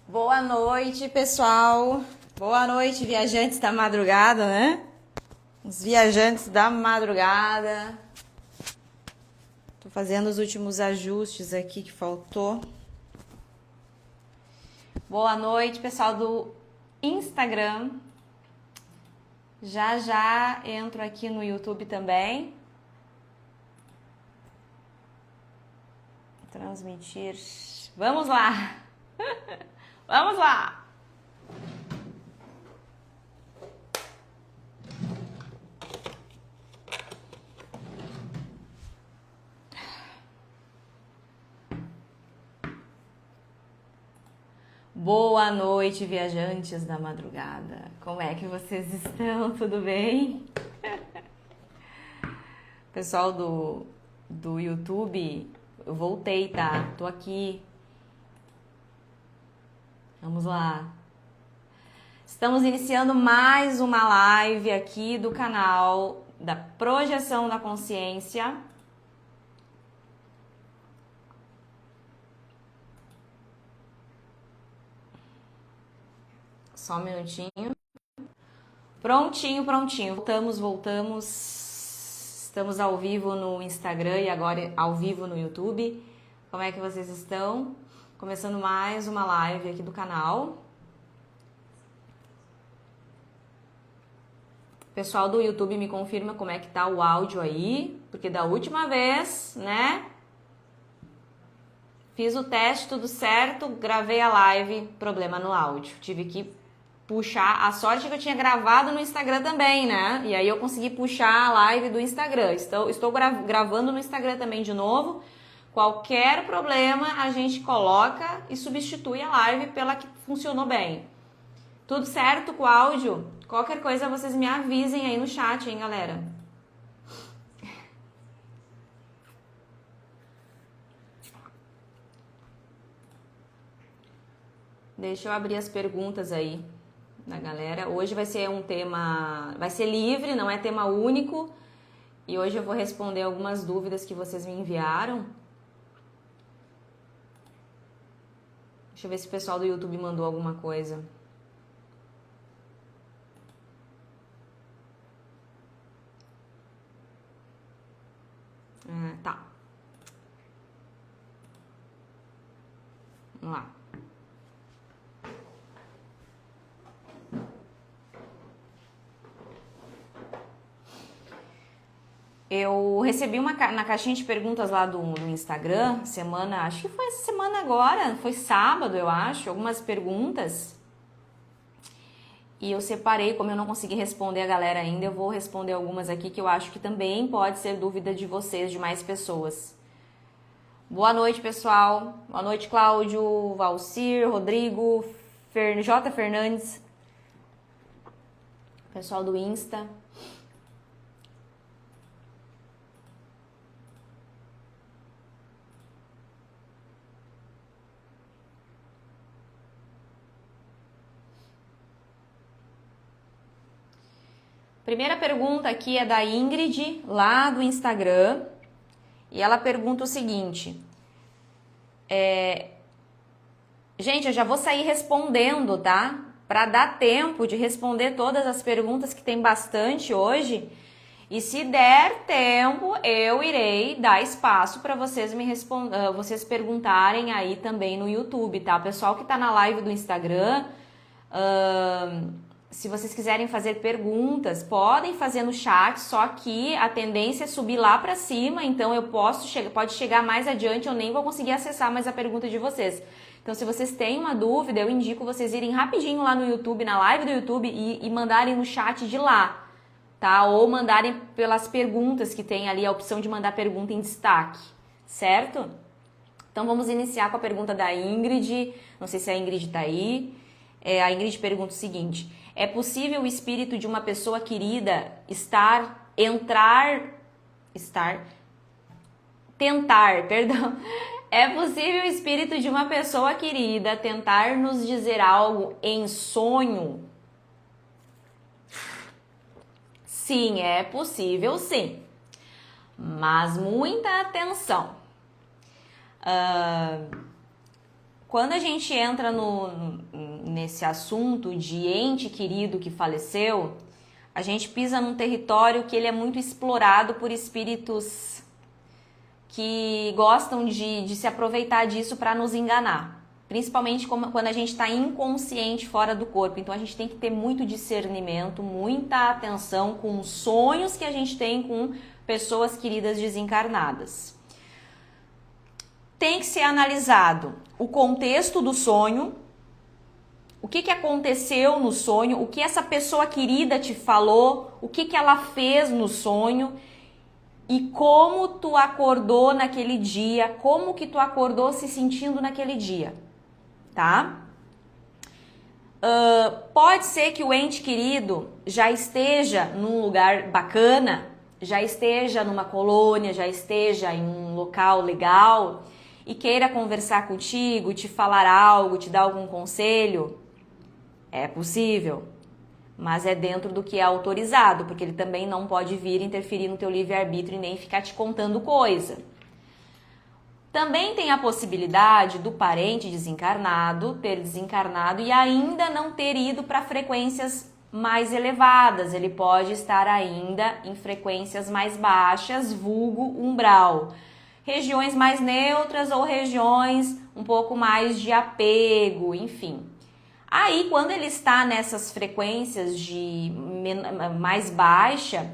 Boa noite, pessoal. Boa noite, viajantes da madrugada, né? Os viajantes da madrugada. Tô fazendo os últimos ajustes aqui que faltou. Boa noite, pessoal do Instagram. Já já entro aqui no YouTube também. Transmitir. Vamos lá! Vamos lá! Boa noite, viajantes da madrugada. Como é que vocês estão? Tudo bem? Pessoal do YouTube, eu voltei, tá? Tô aqui. Vamos lá. Estamos iniciando mais uma live aqui do canal da Projeção da Consciência. Só um minutinho. Prontinho. Voltamos. Estamos ao vivo no Instagram e agora ao vivo no YouTube. Como é que vocês estão? Começando mais uma live aqui do canal. Pessoal do YouTube, me confirma como é que tá o áudio aí, porque da última vez, né? Fiz o teste, tudo certo, gravei a live, problema no áudio. Tive que puxar, a sorte é que eu tinha gravado no Instagram também, né? E aí eu consegui puxar a live do Instagram. Estou gravando no Instagram também de novo. Qualquer problema a gente coloca e substitui a live pela que funcionou bem. Tudo certo com o áudio? Qualquer coisa vocês me avisem aí no chat, hein, galera? Deixa eu abrir as perguntas aí da galera. Hoje vai ser um tema, vai ser livre, não é tema único. E hoje eu vou responder algumas dúvidas que vocês me enviaram. Deixa eu ver se o pessoal do YouTube mandou alguma coisa. Tá. Vamos lá. Eu recebi na caixinha de perguntas lá do Instagram, acho que foi essa semana agora, foi sábado, eu acho, algumas perguntas. E eu separei, como eu não consegui responder a galera ainda, eu vou responder algumas aqui que eu acho que também pode ser dúvida de vocês, de mais pessoas. Boa noite, pessoal. Boa noite, Cláudio, Valcir, Rodrigo, J. Fernandes, pessoal do Insta. Primeira pergunta aqui é da Ingrid, lá do Instagram, e ela pergunta o seguinte, gente, eu já vou sair respondendo, tá? Para dar tempo de responder todas as perguntas, que tem bastante hoje, e se der tempo, eu irei dar espaço para vocês vocês perguntarem aí também no YouTube, tá? O pessoal que tá na live do Instagram, se vocês quiserem fazer perguntas, podem fazer no chat, só que a tendência é subir lá para cima, então pode chegar mais adiante, eu nem vou conseguir acessar mais a pergunta de vocês. Então, se vocês têm uma dúvida, eu indico vocês irem rapidinho lá no YouTube, na live do YouTube, e mandarem no chat de lá, tá? Ou mandarem pelas perguntas, que tem ali a opção de mandar pergunta em destaque, certo? Então, vamos iniciar com a pergunta da Ingrid, não sei se a Ingrid tá aí. A Ingrid pergunta o seguinte: é possível o espírito de uma pessoa querida é possível o espírito de uma pessoa querida tentar nos dizer algo em sonho? Sim, é possível, sim. Mas muita atenção. Quando a gente entra nesse assunto de ente querido que faleceu, a gente pisa num território que ele é muito explorado por espíritos que gostam de se aproveitar disso para nos enganar. Principalmente quando a gente está inconsciente fora do corpo. Então a gente tem que ter muito discernimento, muita atenção com os sonhos que a gente tem com pessoas queridas desencarnadas. Tem que ser analisado o contexto do sonho, o que aconteceu no sonho, o que essa pessoa querida te falou, o que ela fez no sonho e como tu acordou naquele dia, como que tu acordou se sentindo naquele dia, tá? Pode ser que o ente querido já esteja num lugar bacana, já esteja numa colônia, já esteja em um local legal e queira conversar contigo, te falar algo, te dar algum conselho. É possível, mas é dentro do que é autorizado, porque ele também não pode vir interferir no teu livre-arbítrio e nem ficar te contando coisa. Também tem a possibilidade do parente desencarnado ter desencarnado e ainda não ter ido para frequências mais elevadas. Ele pode estar ainda em frequências mais baixas, vulgo umbral. Regiões mais neutras ou regiões um pouco mais de apego, enfim. Aí, quando ele está nessas frequências de mais baixa,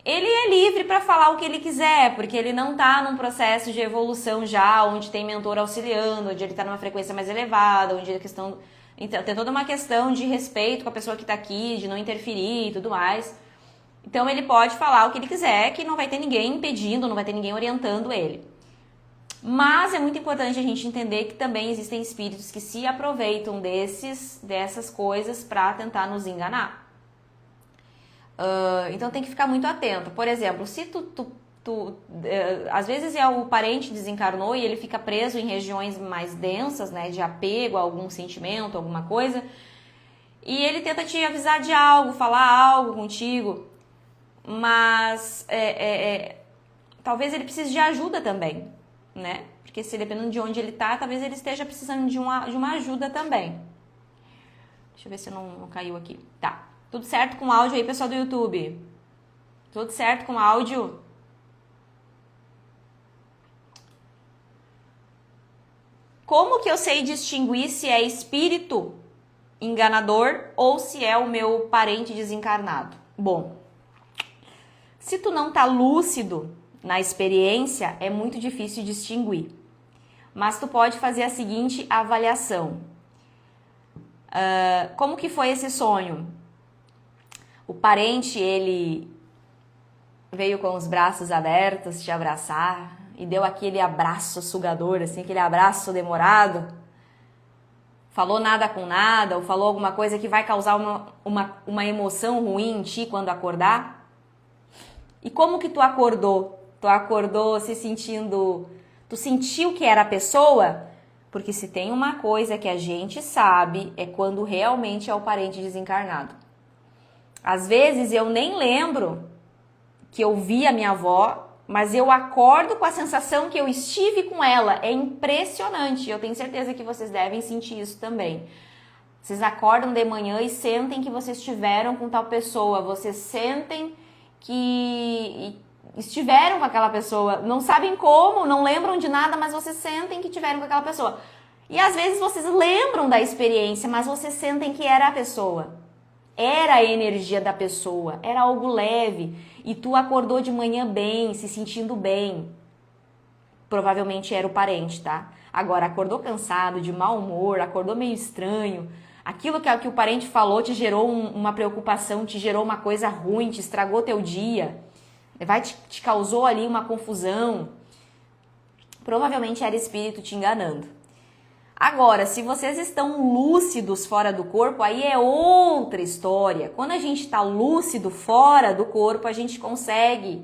ele é livre para falar o que ele quiser, porque ele não está num processo de evolução já, onde tem mentor auxiliando, onde ele está numa frequência mais elevada, onde a questão... Então, tem toda uma questão de respeito com a pessoa que está aqui, de não interferir e tudo mais. Então, ele pode falar o que ele quiser, que não vai ter ninguém impedindo, não vai ter ninguém orientando ele. Mas é muito importante a gente entender que também existem espíritos que se aproveitam dessas coisas para tentar nos enganar. Então tem que ficar muito atento. Por exemplo, se às vezes o parente desencarnou e ele fica preso em regiões mais densas, né, de apego a algum sentimento, alguma coisa, e ele tenta te avisar de algo, falar algo contigo, mas talvez ele precise de ajuda também, né? Porque se dependendo de onde ele tá, talvez ele esteja precisando de uma ajuda também. Deixa eu ver se não caiu aqui. Tá. Tudo certo com o áudio aí, pessoal do YouTube? Tudo certo com o áudio? Como que eu sei distinguir se é espírito enganador ou se é o meu parente desencarnado? Bom, se tu não tá lúcido na experiência, é muito difícil distinguir. Mas tu pode fazer a seguinte avaliação. Como que foi esse sonho? O parente, ele veio com os braços abertos te abraçar e deu aquele abraço sugador, assim, aquele abraço demorado? Falou nada com nada ou falou alguma coisa que vai causar uma emoção ruim em ti quando acordar? E como que tu acordou? Tu acordou se sentindo... Tu sentiu que era a pessoa? Porque se tem uma coisa que a gente sabe é quando realmente é o parente desencarnado. Às vezes eu nem lembro que eu vi a minha avó, mas eu acordo com a sensação que eu estive com ela. É impressionante. Eu tenho certeza que vocês devem sentir isso também. Vocês acordam de manhã e sentem que vocês estiveram com tal pessoa. Vocês sentem que estiveram com aquela pessoa. Não sabem como, não lembram de nada, mas vocês sentem que estiveram com aquela pessoa. E às vezes vocês lembram da experiência, mas vocês sentem que era a pessoa. Era a energia da pessoa, era algo leve. E tu acordou de manhã bem, se sentindo bem. Provavelmente era o parente, tá? Agora, acordou cansado, de mau humor, acordou meio estranho. Aquilo que o parente falou te gerou uma preocupação, te gerou uma coisa ruim, te estragou teu dia. Te causou ali uma confusão. Provavelmente era espírito te enganando. Agora, se vocês estão lúcidos fora do corpo, aí é outra história. Quando a gente está lúcido fora do corpo, a gente consegue...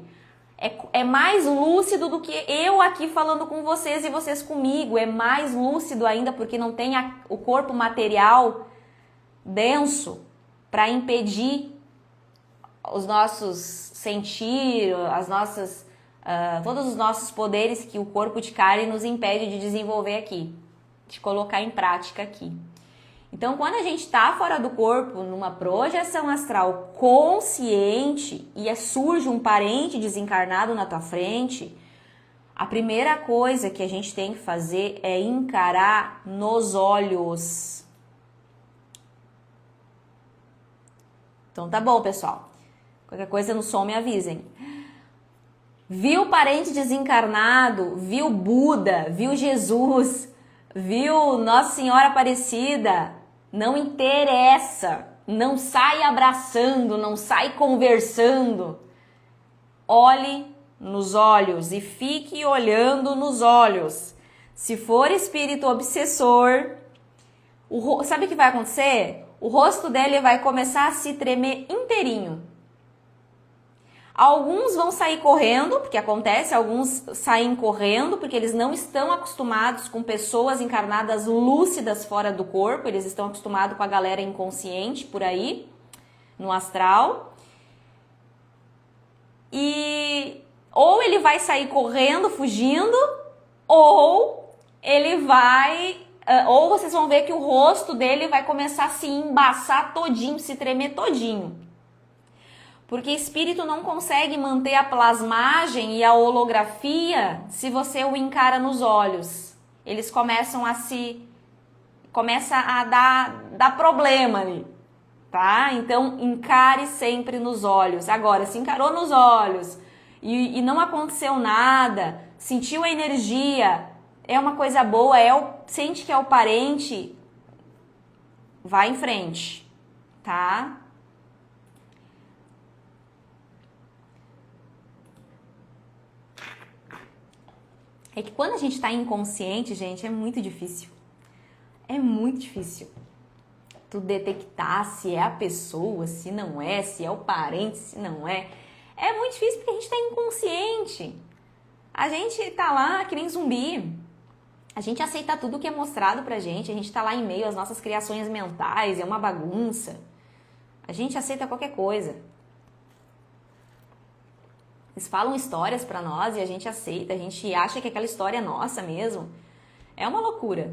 É mais lúcido do que eu aqui falando com vocês e vocês comigo. É mais lúcido ainda porque não tem o corpo material denso para impedir os nossos sentir, todos os nossos poderes que o corpo de carne nos impede de desenvolver aqui. te colocar em prática aqui. Então, quando a gente está fora do corpo, numa projeção astral consciente e surge um parente desencarnado na tua frente, a primeira coisa que a gente tem que fazer é encarar nos olhos. Então tá bom, pessoal. Qualquer coisa no som me avisem. Viu parente desencarnado, viu Buda, viu Jesus, viu Nossa Senhora Aparecida, não interessa, não sai abraçando, não sai conversando. Olhe nos olhos e fique olhando nos olhos. Se for espírito obsessor, sabe o que vai acontecer? O rosto dele vai começar a se tremer inteirinho. Alguns vão sair correndo, porque acontece, alguns saem correndo porque eles não estão acostumados com pessoas encarnadas lúcidas fora do corpo, eles estão acostumados com a galera inconsciente por aí, no astral. E ou ele vai sair correndo, fugindo, ou ele vai... ou vocês vão ver que o rosto dele vai começar a se embaçar todinho, se tremer todinho. Porque espírito não consegue manter a plasmagem e a holografia se você o encara nos olhos. Eles começam a dar problema ali, tá? Então, encare sempre nos olhos. Agora, se encarou nos olhos e não aconteceu nada, sentiu a energia, é uma coisa boa, sente que é o parente, vai em frente, tá? É que quando a gente tá inconsciente, gente, é muito difícil. É muito difícil. Tu detectar se é a pessoa, se não é, se é o parente, se não é. É muito difícil porque a gente tá inconsciente. A gente tá lá que nem zumbi. A gente aceita tudo que é mostrado pra gente. A gente tá lá em meio às nossas criações mentais, é uma bagunça. A gente aceita qualquer coisa. Eles falam histórias pra nós e a gente aceita, a gente acha que aquela história é nossa mesmo. É uma loucura.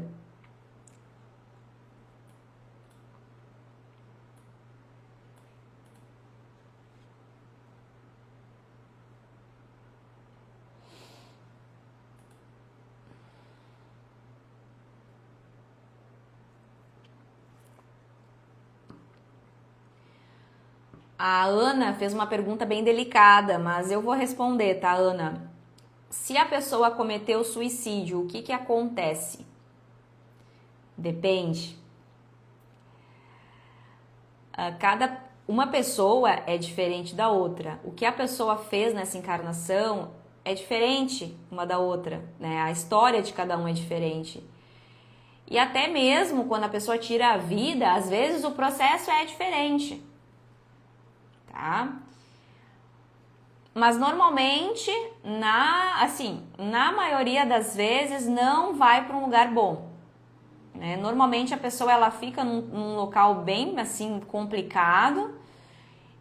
A Ana fez uma pergunta bem delicada, mas eu vou responder, tá, Ana? Se a pessoa cometeu suicídio, o que acontece? Depende. Uma pessoa é diferente da outra. O que a pessoa fez nessa encarnação é diferente uma da outra, né? A história de cada um é diferente. E até mesmo quando a pessoa tira a vida, às vezes o processo é diferente. Tá? Mas normalmente, na maioria das vezes, não vai para um lugar bom. Né? Normalmente a pessoa ela fica num local bem assim complicado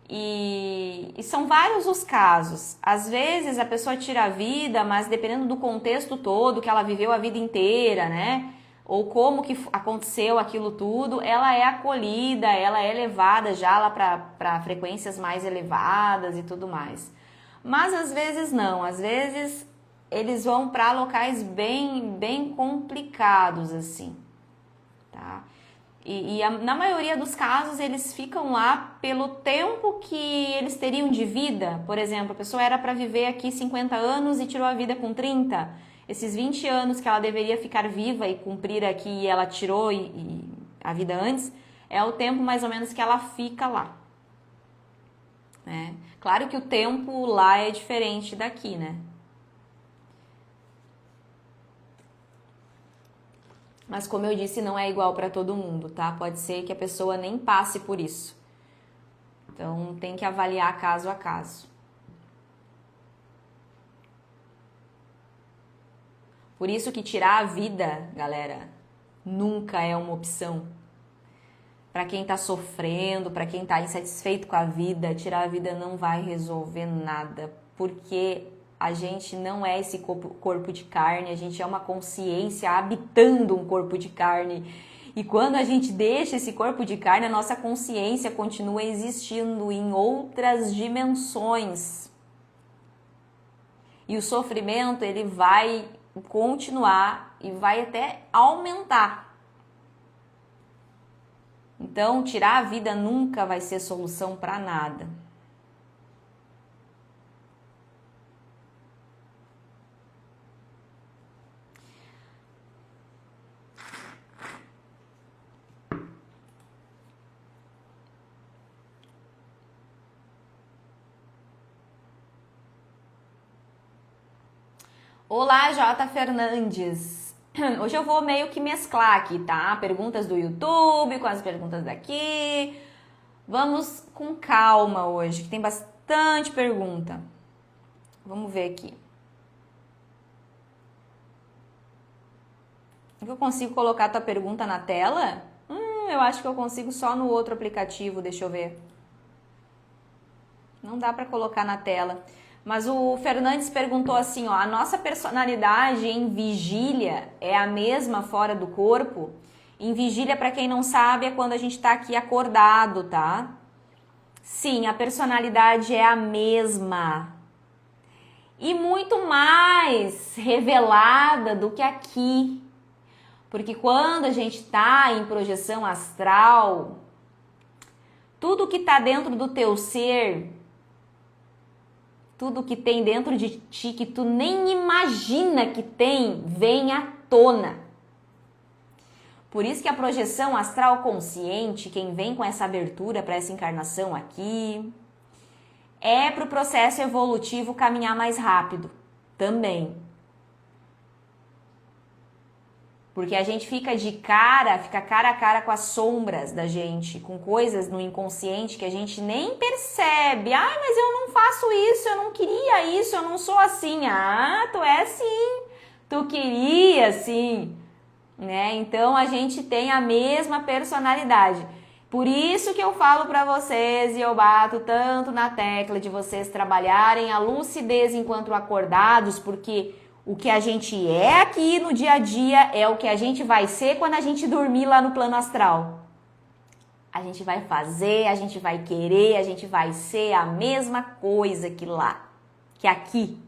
e são vários os casos. Às vezes a pessoa tira a vida, mas dependendo do contexto todo que ela viveu a vida inteira, né? Ou como que aconteceu aquilo tudo, ela é acolhida, ela é levada já lá para frequências mais elevadas e tudo mais. Mas às vezes não, às vezes eles vão para locais bem complicados assim, tá? Na maioria dos casos eles ficam lá pelo tempo que eles teriam de vida. Por exemplo, a pessoa era para viver aqui 50 anos e tirou a vida com 30. Esses 20 anos que ela deveria ficar viva e cumprir aqui e ela tirou a vida antes, é o tempo mais ou menos que ela fica lá. Né? Claro que o tempo lá é diferente daqui, né? Mas como eu disse, não é igual para todo mundo, tá? Pode ser que a pessoa nem passe por isso. Então tem que avaliar caso a caso. Por isso que tirar a vida, galera, nunca é uma opção. Para quem tá sofrendo, para quem tá insatisfeito com a vida, tirar a vida não vai resolver nada, porque A gente não é esse corpo de carne, a gente é uma consciência habitando um corpo de carne. E quando a gente deixa esse corpo de carne, a nossa consciência continua existindo em outras dimensões. E o sofrimento, ele vai continuar e vai até aumentar. Então, tirar a vida nunca vai ser solução para nada. Olá, J. Fernandes. Hoje eu vou meio que mesclar aqui, tá? Perguntas do YouTube com as perguntas daqui. Vamos com calma hoje, que tem bastante pergunta. Vamos ver aqui. Eu consigo colocar a tua pergunta na tela? Eu acho que eu consigo só no outro aplicativo, deixa eu ver. Não dá para colocar na tela. Mas o Fernandes perguntou assim, ó, a nossa personalidade em vigília é a mesma fora do corpo? Em vigília, para quem não sabe, é quando a gente está aqui acordado, tá? Sim, a personalidade é a mesma. E muito mais revelada do que aqui. Porque quando a gente está em projeção astral, tudo que está dentro do teu ser, tudo que tem dentro de ti que tu nem imagina que tem, vem à tona. Por isso que a projeção astral consciente, quem vem com essa abertura para essa encarnação aqui, é para o processo evolutivo caminhar mais rápido também. Porque a gente fica cara a cara com as sombras da gente, com coisas no inconsciente que a gente nem percebe. Ai, mas eu não faço isso, eu não queria isso, eu não sou assim. Ah, tu é sim, tu queria sim, né? Então a gente tem a mesma personalidade. Por isso que eu falo pra vocês e eu bato tanto na tecla de vocês trabalharem a lucidez enquanto acordados, porque o que a gente é aqui no dia a dia é o que a gente vai ser quando a gente dormir lá no plano astral. A gente vai fazer, a gente vai querer, a gente vai ser a mesma coisa que lá, que aqui.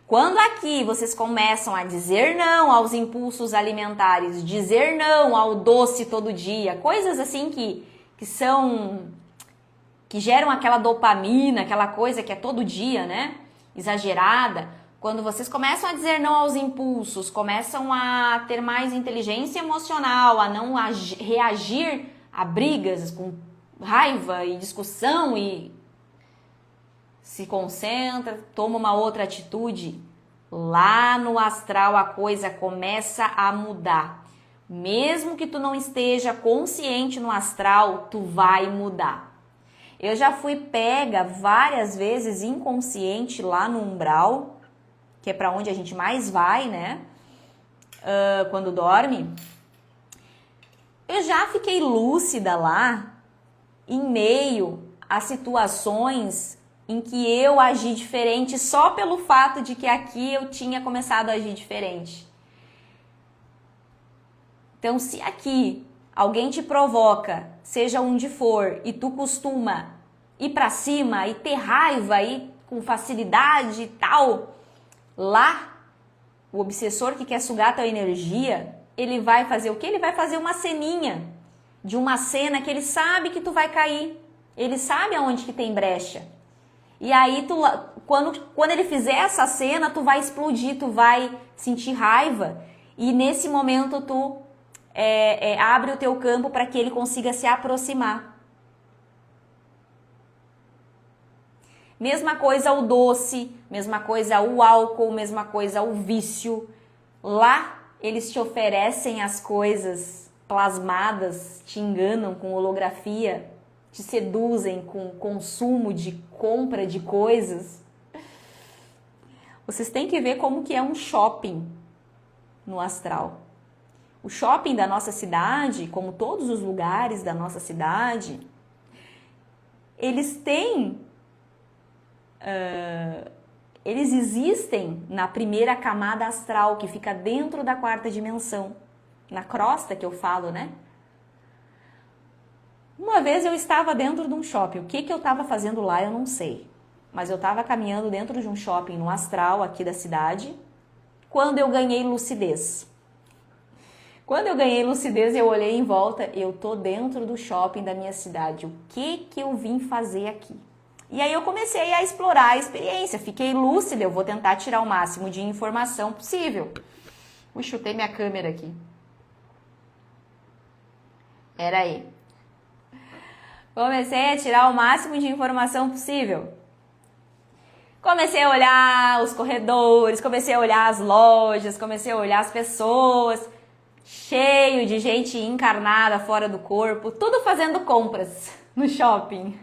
Quando aqui vocês começam a dizer não aos impulsos alimentares, dizer não ao doce todo dia, coisas assim que geram aquela dopamina, aquela coisa que é todo dia, né? Exagerada. Quando vocês começam a dizer não aos impulsos, começam a ter mais inteligência emocional, a não reagir a brigas com raiva e discussão e se concentra, toma uma outra atitude, lá no astral a coisa começa a mudar. Mesmo que tu não esteja consciente no astral, tu vai mudar. Eu já fui pega várias vezes inconsciente lá no umbral, que é para onde a gente mais vai, né? Quando dorme. Eu já fiquei lúcida lá, em meio a situações em que eu agi diferente só pelo fato de que aqui eu tinha começado a agir diferente. Então, se aqui alguém te provoca, seja onde for, e tu costuma ir pra cima e ter raiva e com facilidade e tal, lá, o obsessor que quer sugar a tua energia, ele vai fazer o quê? Ele vai fazer uma ceninha de uma cena que ele sabe que tu vai cair. Ele sabe aonde que tem brecha. E aí, quando ele fizer essa cena, tu vai explodir, tu vai sentir raiva. E nesse momento, tu abre o teu campo para que ele consiga se aproximar. Mesma coisa o doce, mesma coisa o álcool, mesma coisa o vício. Lá, eles te oferecem as coisas plasmadas, te enganam com holografia, te seduzem com consumo de compra de coisas. Vocês têm que ver como que é um shopping no astral. O shopping da nossa cidade, como todos os lugares da nossa cidade, eles têm eles existem na primeira camada astral, que fica dentro da quarta dimensão, na crosta que eu falo, né? Uma vez eu estava dentro de um shopping, o que eu estava fazendo lá eu não sei, mas eu estava caminhando dentro de um shopping no astral aqui da cidade, quando eu ganhei lucidez. Quando eu ganhei lucidez, eu olhei em volta, eu tô dentro do shopping da minha cidade, o que eu vim fazer aqui? E aí eu comecei a explorar a experiência, fiquei lúcida, eu vou tentar tirar o máximo de informação possível. Ui, chutei minha câmera aqui. Era aí. Comecei a tirar o máximo de informação possível. Comecei a olhar os corredores, comecei a olhar as lojas, comecei a olhar as pessoas, cheio de gente encarnada fora do corpo, tudo fazendo compras no shopping.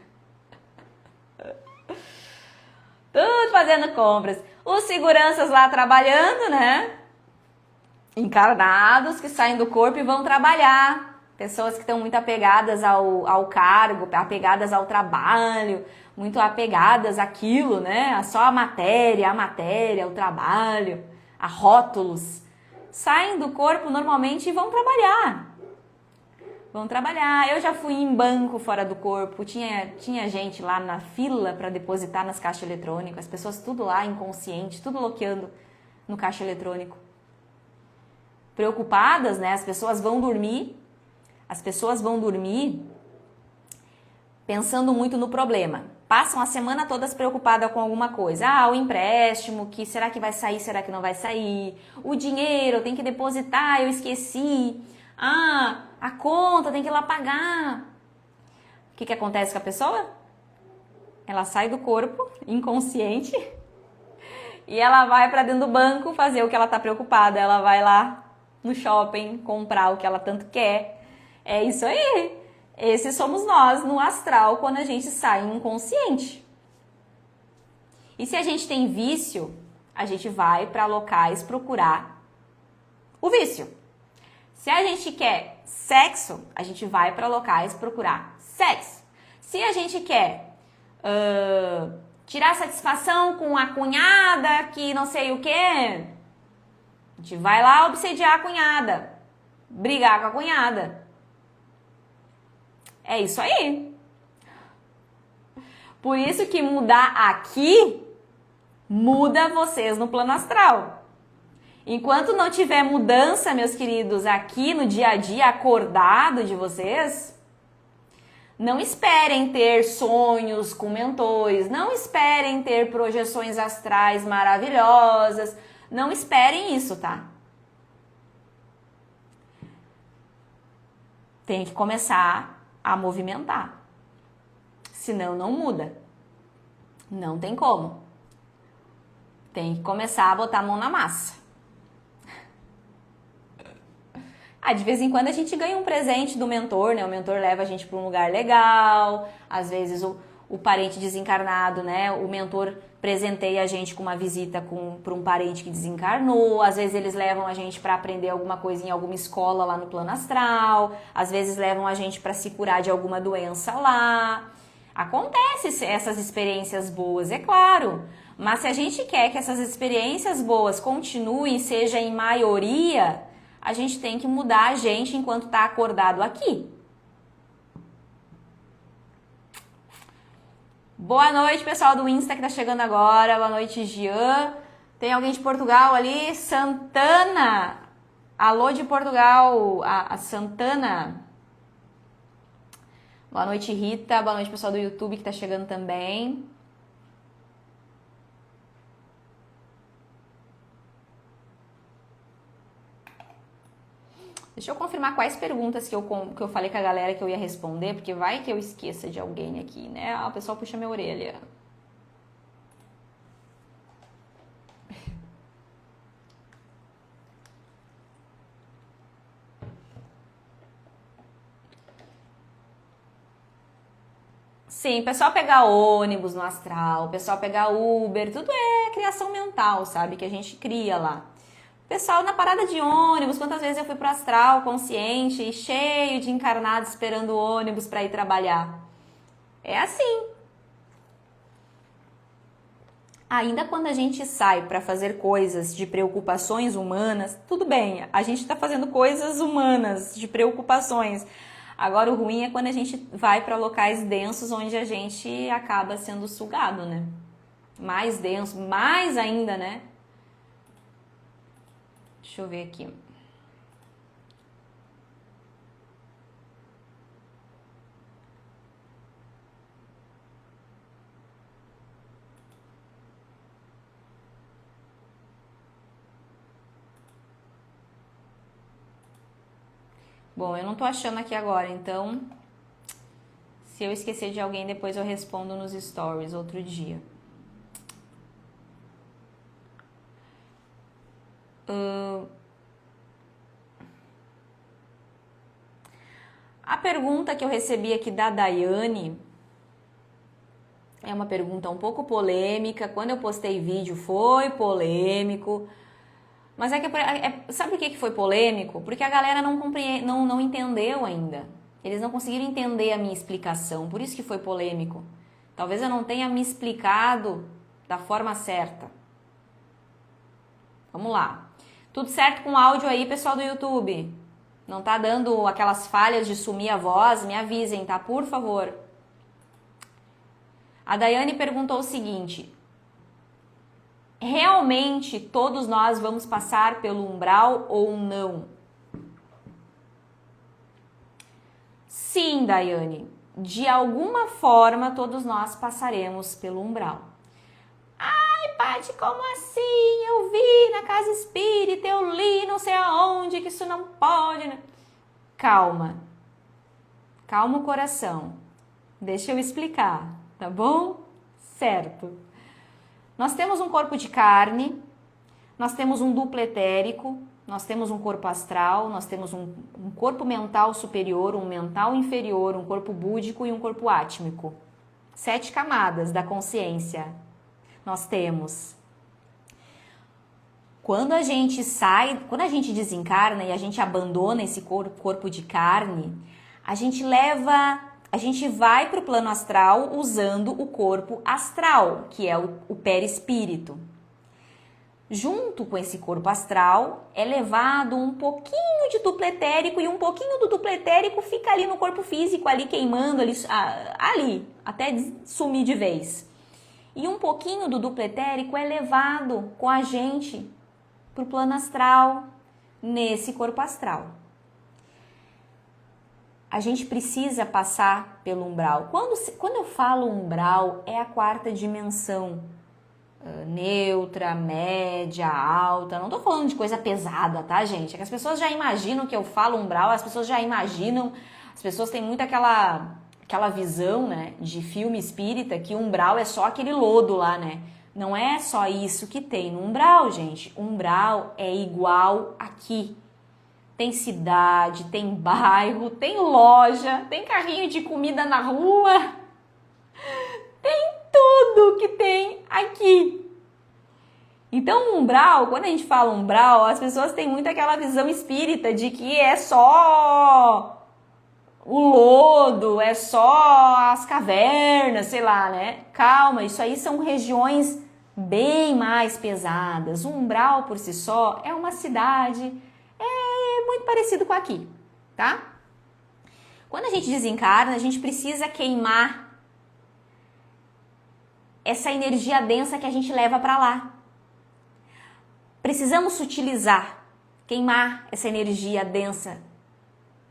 Tudo fazendo compras. Os seguranças lá trabalhando, né? Encarnados que saem do corpo e vão trabalhar. Pessoas que estão muito apegadas ao cargo, apegadas ao trabalho, muito apegadas àquilo, né? Só a matéria, o trabalho, a rótulos. Saem do corpo normalmente e vão trabalhar. Vão trabalhar. Eu já fui em banco fora do corpo, tinha gente lá na fila para depositar nas caixas eletrônicas, as pessoas tudo lá inconsciente, tudo bloqueando no caixa eletrônico. Preocupadas, né? As pessoas vão dormir pensando muito no problema. Passam a semana todas preocupadas com alguma coisa. Ah, o empréstimo, que será que vai sair, será que não vai sair? O dinheiro, eu tenho que depositar, eu esqueci. Ah, a conta, tem que ir lá pagar. O que acontece com a pessoa? Ela sai do corpo, inconsciente, e ela vai para dentro do banco fazer o que ela tá preocupada. Ela vai lá no shopping comprar o que ela tanto quer. É isso aí. Esses somos nós no astral quando a gente sai inconsciente. E se a gente tem vício, a gente vai para locais procurar o vício. Se a gente quer sexo, a gente vai para locais procurar sexo. Se a gente quer tirar satisfação com a cunhada que não sei o que, a gente vai lá obsediar a cunhada, brigar com a cunhada. É isso aí. Por isso que mudar aqui muda vocês no plano astral. Enquanto não tiver mudança, meus queridos, aqui no dia a dia acordado de vocês, não esperem ter sonhos com mentores, não esperem ter projeções astrais maravilhosas, não esperem isso, tá? Tem que começar a movimentar, senão não muda, não tem como. Tem que começar a botar a mão na massa. De vez em quando a gente ganha um presente do mentor, né? O mentor leva a gente para um lugar legal, às vezes o parente desencarnado, né? O mentor presenteia a gente com uma visita para um parente que desencarnou, às vezes eles levam a gente para aprender alguma coisa em alguma escola lá no plano astral, às vezes levam a gente para se curar de alguma doença lá. Acontece essas experiências boas, é claro, mas se a gente quer que essas experiências boas continuem e sejam em maioria, a gente tem que mudar a gente enquanto está acordado aqui. Boa noite, pessoal do Insta que tá chegando agora. Boa noite, Jean. Tem alguém de Portugal ali? Santana. Alô de Portugal. A Santana. Boa noite, Rita. Boa noite, pessoal do YouTube que tá chegando também. Deixa eu confirmar quais perguntas que eu falei com a galera que eu ia responder, porque vai que eu esqueça de alguém aqui, né? O pessoal puxa minha orelha. Sim, o pessoal pegar ônibus no astral, o pessoal pegar Uber, tudo é criação mental, sabe? Que a gente cria lá. Pessoal, na parada de ônibus, quantas vezes eu fui pro astral consciente e cheio de encarnados esperando o ônibus para ir trabalhar? É assim. Ainda quando a gente sai para fazer coisas de preocupações humanas, tudo bem, a gente está fazendo coisas humanas, de preocupações. Agora o ruim é quando a gente vai para locais densos onde a gente acaba sendo sugado, né? Mais denso, mais ainda, né? Deixa eu ver aqui. Bom, eu não tô achando aqui agora, então se eu esquecer de alguém, depois eu respondo nos stories outro dia. A pergunta que eu recebi aqui da Daiane é uma pergunta um pouco polêmica. Quando eu postei vídeo foi polêmico. Mas sabe por que foi polêmico? Porque a galera não entendeu ainda. Eles não conseguiram entender a minha explicação. Por isso que foi polêmico. Talvez eu não tenha me explicado da forma certa. Vamos lá. Tudo certo com o áudio aí, pessoal do YouTube? Não tá dando aquelas falhas de sumir a voz? Me avisem, tá? Por favor. A Daiane perguntou o seguinte: realmente todos nós vamos passar pelo umbral ou não? Sim, Daiane. De alguma forma todos nós passaremos pelo umbral. Ai, Paty, como assim? Eu vi na casa espírita, eu li não sei aonde que isso não pode. Calma. Calma o coração. Deixa eu explicar, tá bom? Certo. Nós temos um corpo de carne, nós temos um duplo etérico, nós temos um corpo astral, nós temos um corpo mental superior, um mental inferior, um corpo búdico e um corpo átmico. 7 camadas da consciência nós temos. Quando a gente desencarna e a gente abandona esse corpo de carne, a gente vai para o plano astral usando o corpo astral, que é o perispírito. Junto com esse corpo astral é levado um pouquinho de duplo etérico e um pouquinho do duplo etérico fica ali no corpo físico, ali queimando, ali até sumir de vez. E um pouquinho do duplo etérico é levado com a gente para o plano astral, nesse corpo astral. A gente precisa passar pelo umbral. Quando eu falo umbral, é a 4ª dimensão. Neutra, média, alta. Não tô falando de coisa pesada, tá, gente? É que as pessoas já imaginam que eu falo umbral, as pessoas têm muito aquela visão, né, de filme espírita, que umbral é só aquele lodo lá, né? Não é só isso que tem no umbral, gente. Umbral é igual aqui. Tem cidade, tem bairro, tem loja, tem carrinho de comida na rua. Tem tudo que tem aqui. Então, umbral, quando a gente fala umbral, as pessoas têm muito aquela visão espírita de que é só o lodo, é só as cavernas, sei lá, né? Calma, isso aí são regiões bem mais pesadas. O umbral, por si só, é uma cidade, é muito parecido com aqui, tá? Quando a gente desencarna, a gente precisa queimar essa energia densa que a gente leva para lá. Precisamos sutilizar, queimar essa energia densa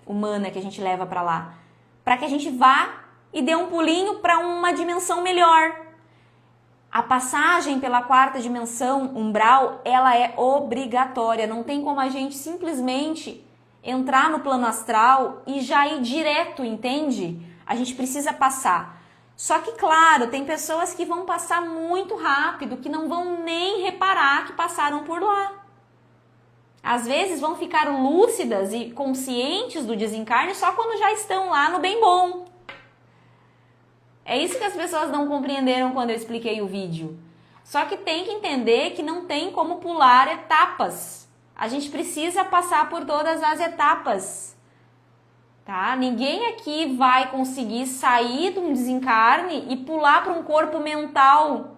humana que a gente leva para lá, para que a gente vá e dê um pulinho para uma dimensão melhor. A passagem pela 4ª dimensão, umbral, ela é obrigatória. Não tem como a gente simplesmente entrar no plano astral e já ir direto, entende? A gente precisa passar. Só que, claro, tem pessoas que vão passar muito rápido, que não vão nem reparar que passaram por lá. Às vezes vão ficar lúcidas e conscientes do desencarne só quando já estão lá no bem bom. É isso que as pessoas não compreenderam quando eu expliquei o vídeo. Só que tem que entender que não tem como pular etapas. A gente precisa passar por todas as etapas. Tá? Ninguém aqui vai conseguir sair de um desencarne e pular para um corpo mental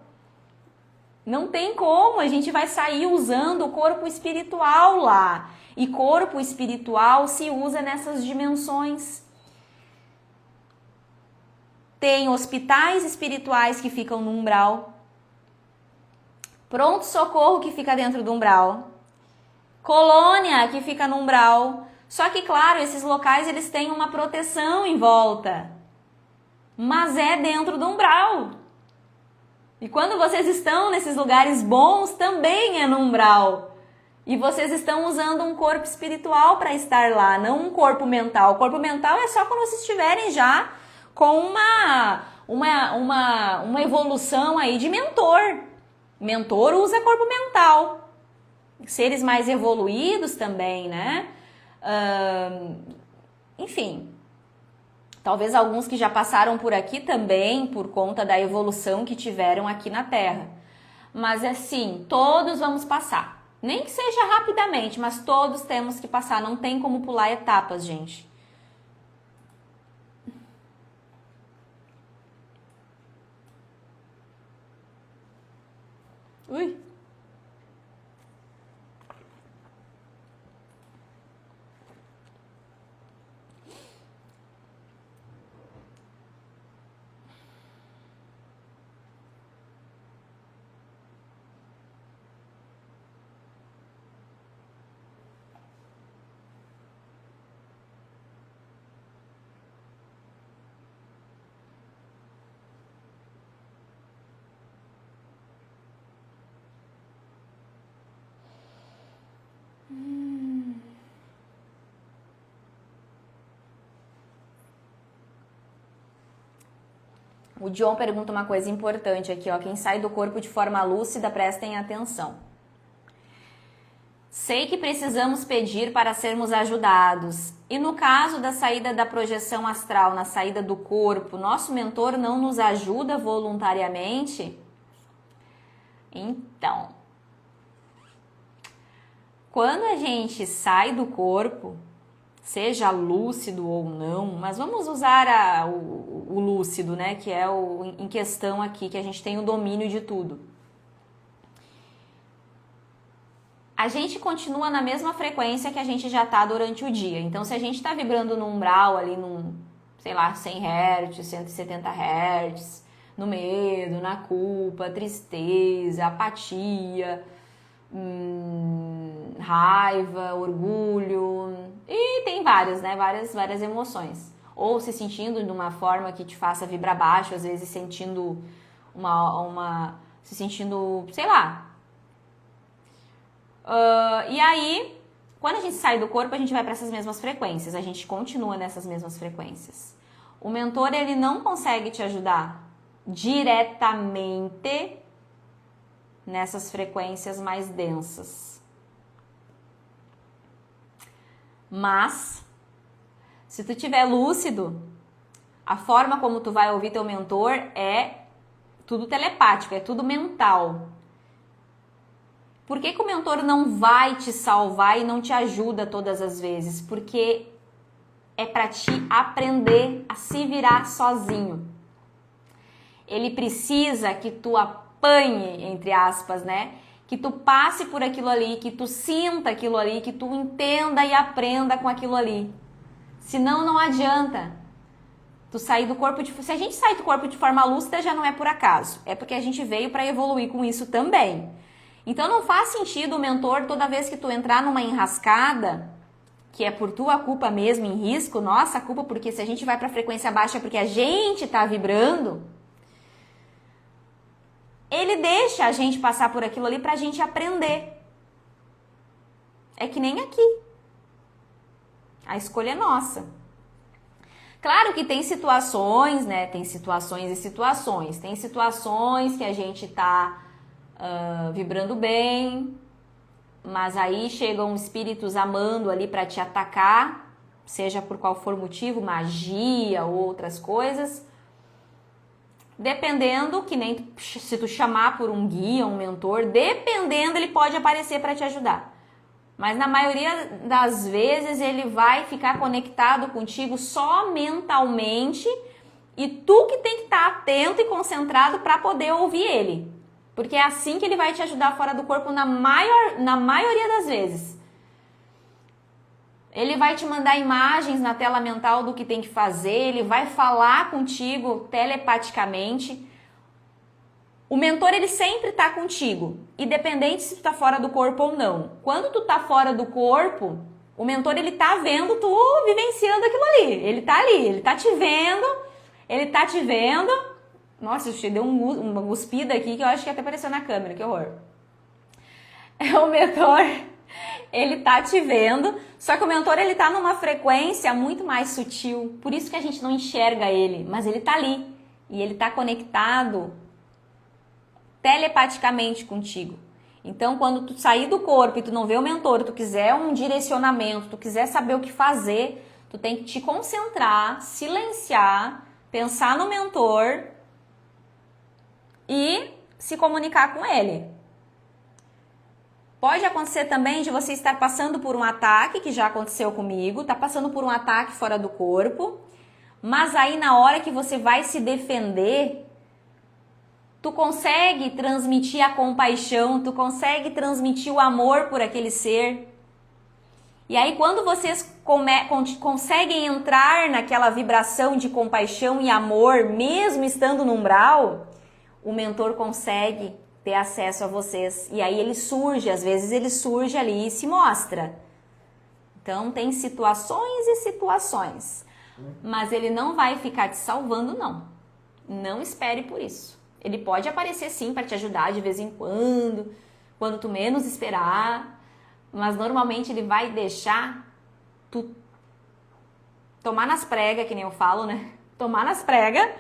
Não tem como, a gente vai sair usando o corpo espiritual lá. E corpo espiritual se usa nessas dimensões. Tem hospitais espirituais que ficam no umbral. Pronto-socorro que fica dentro do umbral. Colônia que fica no umbral. Só que, claro, esses locais eles têm uma proteção em volta. Mas é dentro do umbral. E quando vocês estão nesses lugares bons, também é no umbral. E vocês estão usando um corpo espiritual para estar lá, não um corpo mental. O corpo mental é só quando vocês estiverem já com uma evolução aí de mentor. Mentor usa corpo mental. Seres mais evoluídos também, né? Enfim, talvez alguns que já passaram por aqui também, por conta da evolução que tiveram aqui na Terra. Mas assim, todos vamos passar. Nem que seja rapidamente, mas todos temos que passar. Não tem como pular etapas, gente. Ui. O John pergunta uma coisa importante aqui, ó. Quem sai do corpo de forma lúcida, prestem atenção. Sei que precisamos pedir para sermos ajudados. E no caso da saída da projeção astral, na saída do corpo, nosso mentor não nos ajuda voluntariamente? Então, quando a gente sai do corpo, seja lúcido ou não, mas vamos usar o lúcido, né, que é o em questão aqui, que a gente tem o domínio de tudo. A gente continua na mesma frequência que a gente já está durante o dia. Então, se a gente está vibrando no umbral ali sei lá, 100 Hz, 170 Hz, no medo, na culpa, tristeza, apatia, raiva, orgulho, e tem várias, né? Várias emoções. Ou se sentindo de uma forma que te faça vibrar baixo, às vezes sentindo se sentindo, sei lá. E aí, quando a gente sai do corpo, a gente vai para essas mesmas frequências, a gente continua nessas mesmas frequências. O mentor, ele não consegue te ajudar diretamente nessas frequências mais densas. Mas, se tu tiver lúcido, a forma como tu vai ouvir teu mentor é tudo telepático, é tudo mental. Por que o mentor não vai te salvar e não te ajuda todas as vezes? Porque é para te aprender a se virar sozinho. Ele precisa que tu apanhe, entre aspas, né? Que tu passe por aquilo ali, que tu sinta aquilo ali, que tu entenda e aprenda com aquilo ali. Senão não adianta tu sair do corpo de... Se a gente sair do corpo de forma lúcida, já não é por acaso. É porque a gente veio para evoluir com isso também. Então não faz sentido o mentor, toda vez que tu entrar numa enrascada, que é por tua culpa mesmo, em risco, nossa culpa, porque se a gente vai para frequência baixa porque a gente tá vibrando, ele deixa a gente passar por aquilo ali pra gente aprender. É que nem aqui. A escolha é nossa. Claro que tem situações, né? Tem situações e situações. Tem situações que a gente tá vibrando bem, mas aí chegam espíritos amando ali pra te atacar, seja por qual for motivo, magia ou outras coisas. Dependendo, que nem se tu chamar por um guia, um mentor, dependendo, ele pode aparecer para te ajudar. Mas na maioria das vezes ele vai ficar conectado contigo só mentalmente e tu que tem que estar atento e concentrado para poder ouvir ele. Porque é assim que ele vai te ajudar fora do corpo na maioria das vezes. Ele vai te mandar imagens na tela mental do que tem que fazer, ele vai falar contigo telepaticamente. O mentor, ele sempre tá contigo, independente se tu tá fora do corpo ou não. Quando tu tá fora do corpo, o mentor, ele tá vendo tu vivenciando aquilo ali. Ele tá ali, ele tá te vendo. Nossa, eu dei uma cuspida aqui que eu acho que até apareceu na câmera, que horror. O mentor, ele tá te vendo, só que o mentor, ele tá numa frequência muito mais sutil. Por isso que a gente não enxerga ele, mas ele tá ali. E ele tá conectado telepaticamente contigo. Então, quando tu sair do corpo e tu não vê o mentor, tu quiser um direcionamento, tu quiser saber o que fazer, tu tem que te concentrar, silenciar, pensar no mentor e se comunicar com ele. Pode acontecer também de você estar passando por um ataque, que já aconteceu comigo, tá passando por um ataque fora do corpo, mas aí na hora que você vai se defender, tu consegue transmitir a compaixão, tu consegue transmitir o amor por aquele ser. E aí quando vocês conseguem entrar naquela vibração de compaixão e amor, mesmo estando no umbral, o mentor consegue ter acesso a vocês. E aí ele surge, às vezes ele surge ali e se mostra. Então tem situações e situações. Mas ele não vai ficar te salvando, não. Não espere por isso. Ele pode aparecer sim para te ajudar de vez em quando tu menos esperar, mas normalmente ele vai deixar tu tomar nas pregas, que nem eu falo, né? Tomar nas pregas,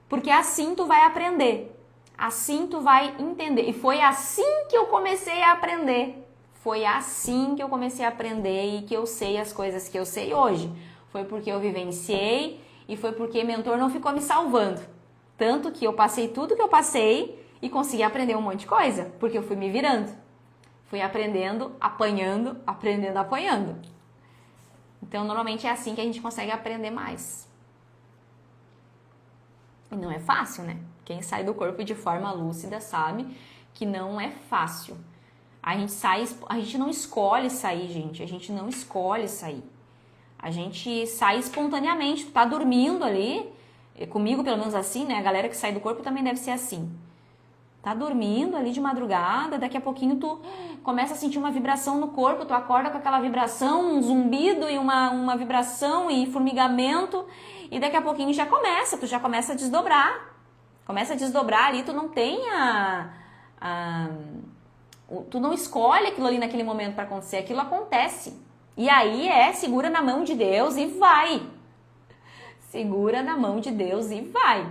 porque assim tu vai aprender, assim tu vai entender. E foi assim que eu comecei a aprender. Foi assim que eu comecei a aprender e que eu sei as coisas que eu sei hoje. Foi porque eu vivenciei e foi porque mentor não ficou me salvando. Tanto que eu passei tudo que eu passei e consegui aprender um monte de coisa, porque eu fui me virando. Fui aprendendo, apanhando, apanhando. Então, normalmente é assim que a gente consegue aprender mais. E não é fácil, né? Quem sai do corpo de forma lúcida sabe que não é fácil. A gente não escolhe sair, gente. A gente não escolhe sair. A gente sai espontaneamente. Tu tá dormindo ali. Comigo, pelo menos assim, né? A galera que sai do corpo também deve ser assim. Tá dormindo ali de madrugada, daqui a pouquinho tu começa a sentir uma vibração no corpo, tu acorda com aquela vibração, um zumbido e uma vibração e formigamento, e daqui a pouquinho tu já começa a desdobrar. Começa a desdobrar ali, tu não tem tu não escolhe aquilo ali naquele momento para acontecer, aquilo acontece. E aí segura na mão de Deus e vai. Segura na mão de Deus e vai.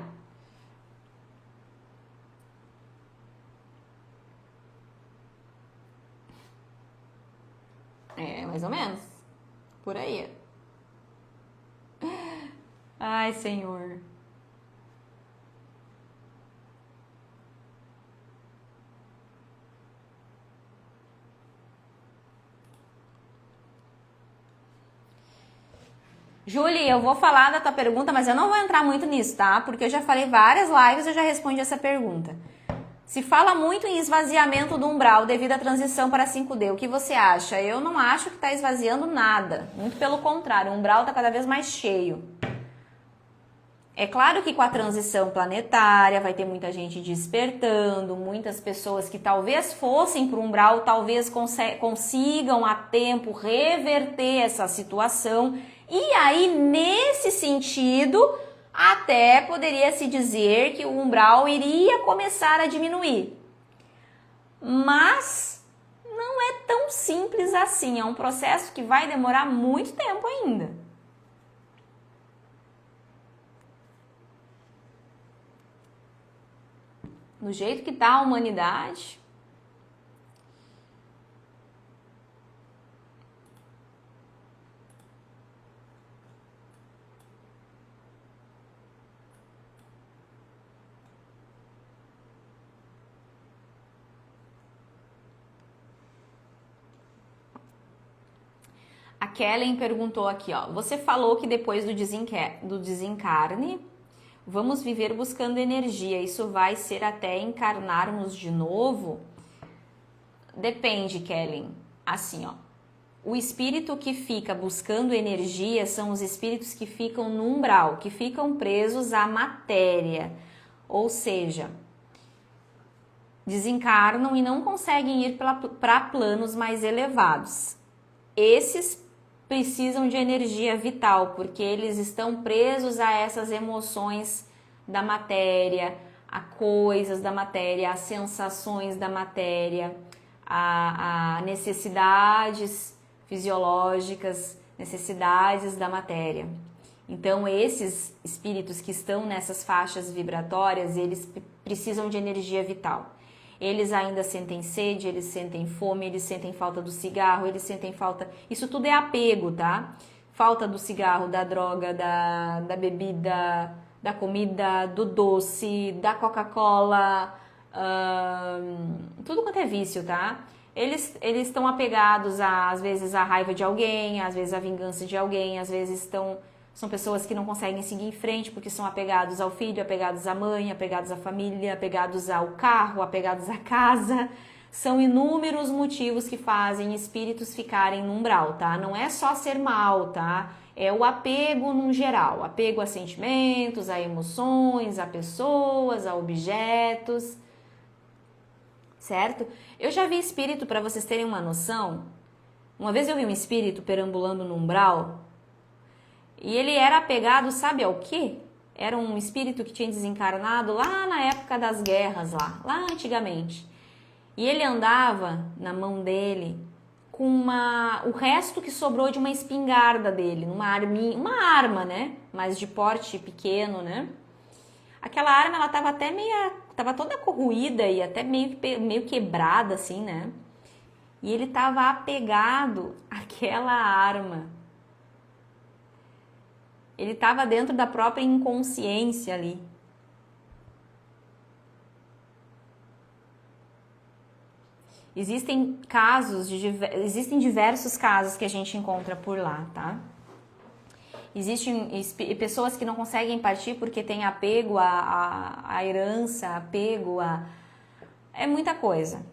É, mais ou menos. Por aí. Ai, Senhor. Julie, eu vou falar da tua pergunta, mas eu não vou entrar muito nisso, tá? Porque eu já falei várias lives e eu já respondi essa pergunta. Se fala muito em esvaziamento do umbral devido à transição para 5D, o que você acha? Eu não acho que está esvaziando nada. Muito pelo contrário, o umbral está cada vez mais cheio. É claro que com a transição planetária vai ter muita gente despertando, muitas pessoas que talvez fossem para o umbral, talvez consigam a tempo reverter essa situação. E aí, nesse sentido, até poderia se dizer que o umbral iria começar a diminuir. Mas não é tão simples assim, é um processo que vai demorar muito tempo ainda. Do jeito que está a humanidade... A Kellen perguntou aqui, ó. Você falou que depois do desencarne, vamos viver buscando energia. Isso vai ser até encarnarmos de novo? Depende, Kellen. Assim, ó. O espírito que fica buscando energia são os espíritos que ficam no umbral, que ficam presos à matéria. Ou seja, desencarnam e não conseguem ir para planos mais elevados. Esses precisam de energia vital, porque eles estão presos a essas emoções da matéria, a coisas da matéria, a sensações da matéria, a necessidades fisiológicas, necessidades da matéria. Então, esses espíritos que estão nessas faixas vibratórias, eles precisam de energia vital. Eles ainda sentem sede, eles sentem fome, eles sentem falta do cigarro, eles sentem falta... Isso tudo é apego, tá? Falta do cigarro, da droga, da bebida, da comida, do doce, da Coca-Cola, tudo quanto é vício, tá? Eles estão apegados, às vezes, à raiva de alguém, às vezes à vingança de alguém, às vezes são pessoas que não conseguem seguir em frente porque são apegados ao filho, apegados à mãe, apegados à família, apegados ao carro, apegados à casa. São inúmeros motivos que fazem espíritos ficarem no umbral, tá? Não é só ser mal, tá? É o apego num geral, apego a sentimentos, a emoções, a pessoas, a objetos, certo? Eu já vi espírito, para vocês terem uma noção, uma vez eu vi um espírito perambulando no umbral e ele era apegado, sabe ao quê? Era um espírito que tinha desencarnado lá na época das guerras, lá antigamente. E ele andava na mão dele com o resto que sobrou de uma espingarda dele, uma arma, né? Mas de porte pequeno, né? Aquela arma, ela tava até tava toda corroída e até meio quebrada, assim, né? E ele tava apegado àquela arma. Ele tava dentro da própria inconsciência ali. Existem diversos casos que a gente encontra por lá, tá? Existem pessoas que não conseguem partir porque têm apego à herança, apego a... É muita coisa.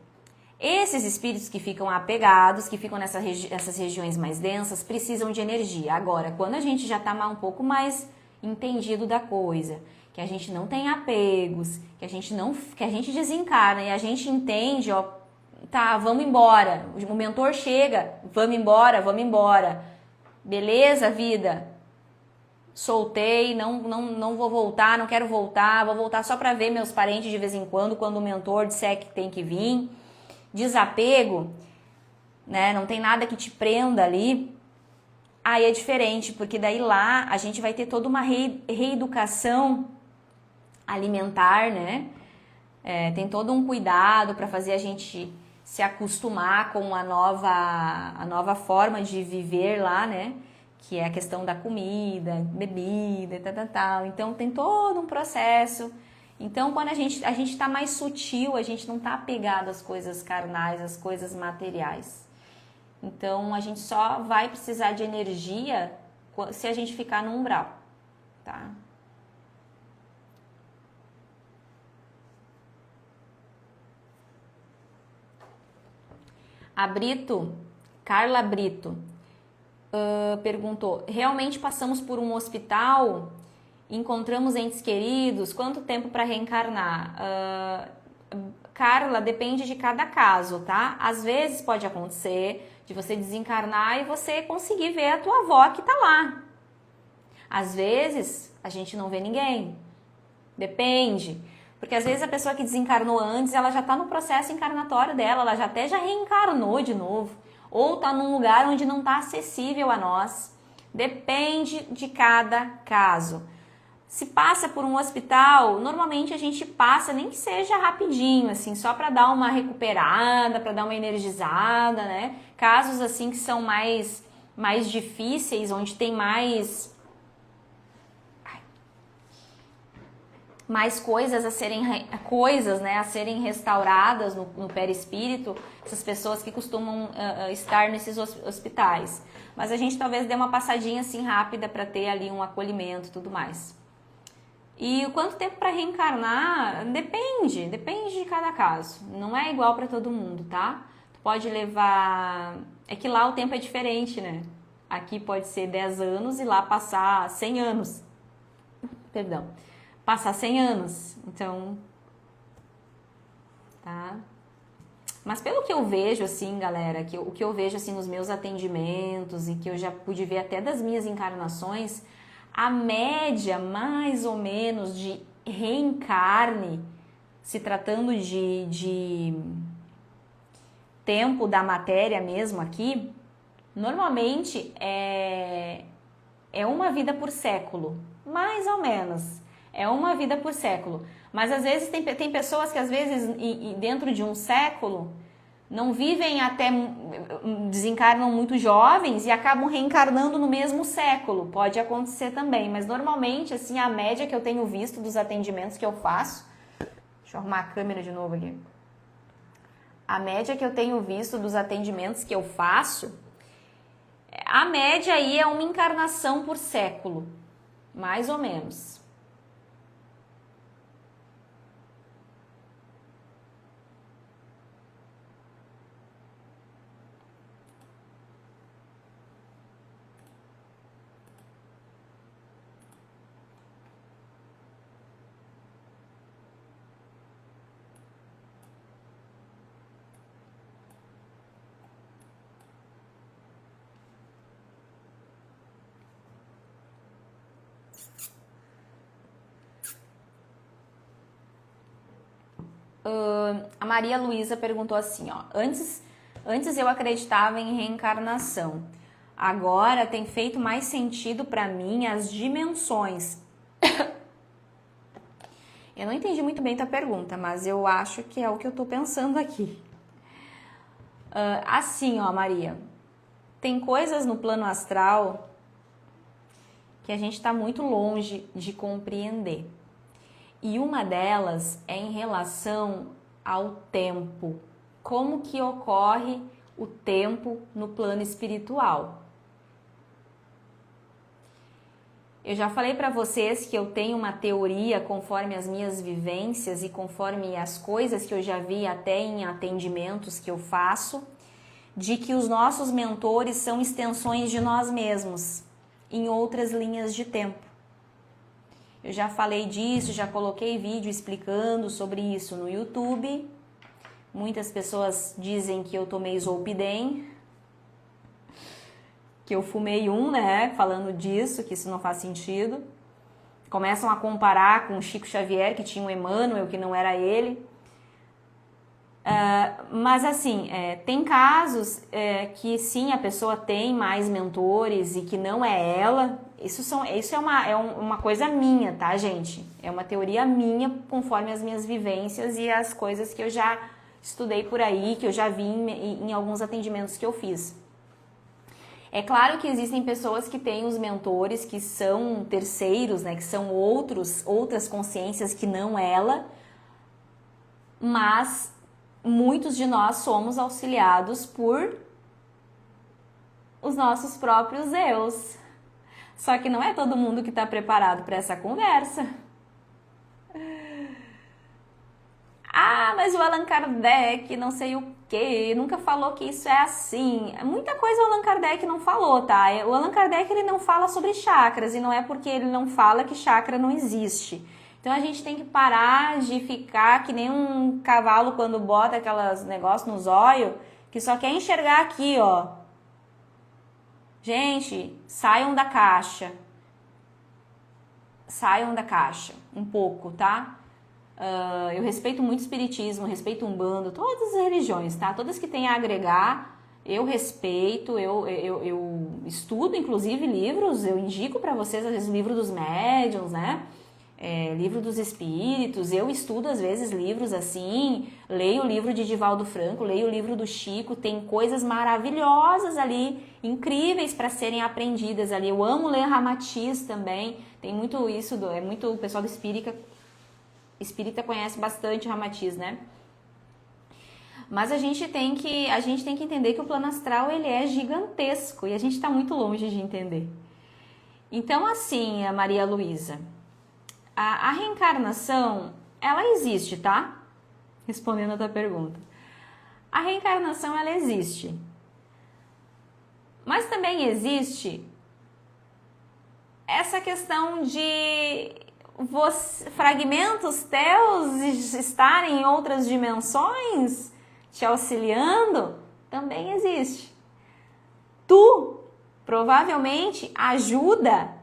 Esses espíritos que ficam apegados, que ficam nessas regiões mais densas, precisam de energia. Agora, quando a gente já está um pouco mais entendido da coisa, que a gente não tem apegos, que a gente desencarna e a gente entende, ó, tá, vamos embora. O mentor chega, vamos embora. Beleza, vida? Soltei, não vou voltar, não quero voltar, vou voltar só para ver meus parentes de vez em quando o mentor disser que tem que vir. Desapego, né? Não tem nada que te prenda ali. Aí é diferente, porque daí lá a gente vai ter toda uma reeducação alimentar, né? Tem todo um cuidado para fazer a gente se acostumar com a nova forma de viver lá, né? Que é a questão da comida, bebida e tal. Então tem todo um processo. Então quando a gente está mais sutil, a gente não está apegado às coisas carnais, às coisas materiais. Então a gente só vai precisar de energia se a gente ficar no umbral, tá? A Carla Brito, perguntou, realmente passamos por um hospital, encontramos entes queridos, quanto tempo para reencarnar? Carla, depende de cada caso, tá? Às vezes pode acontecer de você desencarnar e você conseguir ver a tua avó que tá lá. Às vezes a gente não vê ninguém, depende. Porque às vezes a pessoa que desencarnou antes, ela já tá no processo encarnatório dela, ela já reencarnou de novo. Ou está num lugar onde não está acessível a nós. Depende de cada caso. Se passa por um hospital, normalmente a gente passa, nem que seja rapidinho, assim, só para dar uma recuperada, para dar uma energizada, né? Casos assim que são mais difíceis, onde tem mais coisas a serem restauradas no perispírito, essas pessoas que costumam estar nesses hospitais. Mas a gente talvez dê uma passadinha assim rápida para ter ali um acolhimento e tudo mais. E o quanto tempo para reencarnar depende de cada caso. Não é igual para todo mundo, tá? Tu pode levar... É que lá o tempo é diferente, né? Aqui pode ser 10 anos e lá passar 100 anos. Perdão. Passar 100 anos. Então, tá? Mas pelo que eu vejo, assim, galera, o que eu vejo, assim, nos meus atendimentos e que eu já pude ver até das minhas encarnações, a média, mais ou menos, de reencarne, se tratando de tempo da matéria mesmo aqui, normalmente é uma vida por século, mais ou menos. É uma vida por século. Mas às vezes tem pessoas que às vezes dentro de um século não vivem até, desencarnam muito jovens e acabam reencarnando no mesmo século. Pode acontecer também, mas normalmente assim a média que eu tenho visto dos atendimentos que eu faço, deixa eu arrumar a câmera de novo aqui. A média que eu tenho visto dos atendimentos que eu faço, a média aí é uma encarnação por século, mais ou menos. A Maria Luísa perguntou assim, ó, antes eu acreditava em reencarnação, agora tem feito mais sentido para mim as dimensões. Eu não entendi muito bem tua pergunta, mas eu acho que é o que eu tô pensando aqui. Assim, ó, Maria, tem coisas no plano astral que a gente está muito longe de compreender. E uma delas é em relação ao tempo. Como que ocorre o tempo no plano espiritual? Eu já falei para vocês que eu tenho uma teoria conforme as minhas vivências e conforme as coisas que eu já vi até em atendimentos que eu faço, de que os nossos mentores são extensões de nós mesmos, em outras linhas de tempo. Eu já falei disso, já coloquei vídeo explicando sobre isso no YouTube. Muitas pessoas dizem que eu tomei Zolpidem, que eu fumei né, falando disso, que isso não faz sentido. Começam a comparar com o Chico Xavier, que tinha um Emmanuel, que não era ele. Mas assim, tem casos que sim, a pessoa tem mais mentores e que não é ela. Isso é uma coisa minha, tá, gente? É uma teoria minha conforme as minhas vivências e as coisas que eu já estudei por aí, que eu já vi em alguns atendimentos que eu fiz. É claro que existem pessoas que têm os mentores que são terceiros, né, que são outras consciências que não ela, mas muitos de nós somos auxiliados por os nossos próprios eus. Só que não é todo mundo que está preparado para essa conversa. Mas o Allan Kardec, não sei o que, nunca falou que isso é assim. Muita coisa o Allan Kardec não falou, tá? O Allan Kardec ele não fala sobre chakras e não é porque ele não fala que chakra não existe. Então a gente tem que parar de ficar que nem um cavalo quando bota aquelas negócios nos olhos, que só quer enxergar aqui, ó. Gente, saiam da caixa. Saiam da caixa um pouco, tá? Eu respeito muito o espiritismo, respeito Umbanda, todas as religiões, tá? Todas que têm a agregar, eu respeito, eu estudo, inclusive, livros, eu indico para vocês, às vezes, o livro dos médiuns, né? Livro dos espíritos, eu estudo, às vezes, livros assim, leio o livro de Divaldo Franco, leio o livro do Chico, tem coisas maravilhosas ali, incríveis para serem aprendidas ali. Eu amo ler Ramatiz também, tem muito isso, o pessoal do espírita conhece bastante Ramatiz, né? Mas a gente tem que entender que o plano astral ele é gigantesco e a gente está muito longe de entender. Então, assim, a Maria Luísa, A reencarnação, ela existe, tá? Respondendo a tua pergunta. A reencarnação, ela existe. Mas também existe essa questão de fragmentos teus estarem em outras dimensões te auxiliando, também existe. Tu provavelmente ajuda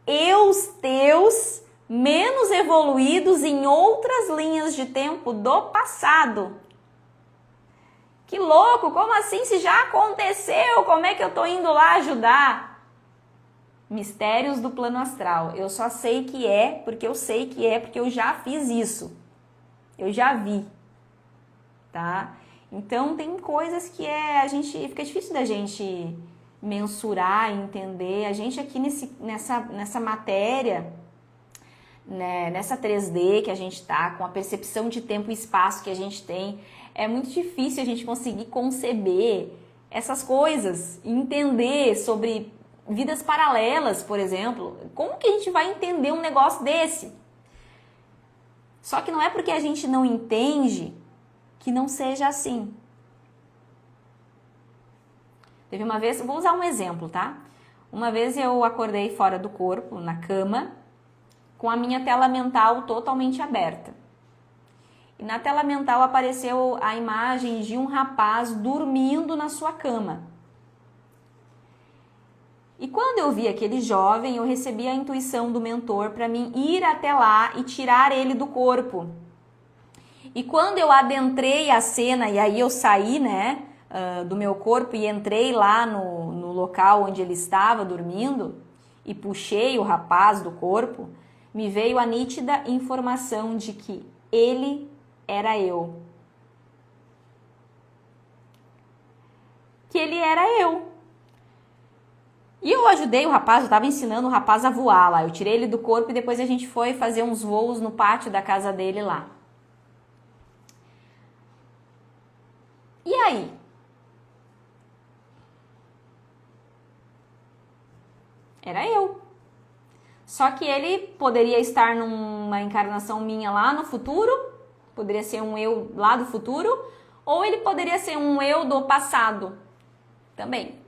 eus teus menos evoluídos em outras linhas de tempo do passado. Que louco, como assim? Se já aconteceu, como é que eu tô indo lá ajudar? Mistérios do plano astral. Eu só sei que é, porque eu sei que é, porque eu já fiz isso. Eu já vi. Tá? Então tem coisas que fica difícil da gente mensurar, entender. A gente aqui nessa matéria, né, nessa 3D que a gente tá, com a percepção de tempo e espaço que a gente tem, é muito difícil a gente conseguir conceber essas coisas, entender sobre vidas paralelas, por exemplo. Como que a gente vai entender um negócio desse? Só que não é porque a gente não entende que não seja assim. Teve uma vez, vou usar um exemplo, tá? Uma vez eu acordei fora do corpo, na cama, com a minha tela mental totalmente aberta. E na tela mental apareceu a imagem de um rapaz dormindo na sua cama. E quando eu vi aquele jovem, eu recebi a intuição do mentor para mim ir até lá e tirar ele do corpo. E quando eu adentrei a cena, e aí eu saí, né, do meu corpo e entrei lá no local onde ele estava dormindo e puxei o rapaz do corpo, me veio a nítida informação de que ele era eu. Que ele era eu. E eu ajudei o rapaz, eu estava ensinando o rapaz a voar lá. Eu tirei ele do corpo e depois a gente foi fazer uns voos no pátio da casa dele lá. E aí? Era eu. Só que ele poderia estar numa encarnação minha lá no futuro, poderia ser um eu lá do futuro, ou ele poderia ser um eu do passado também.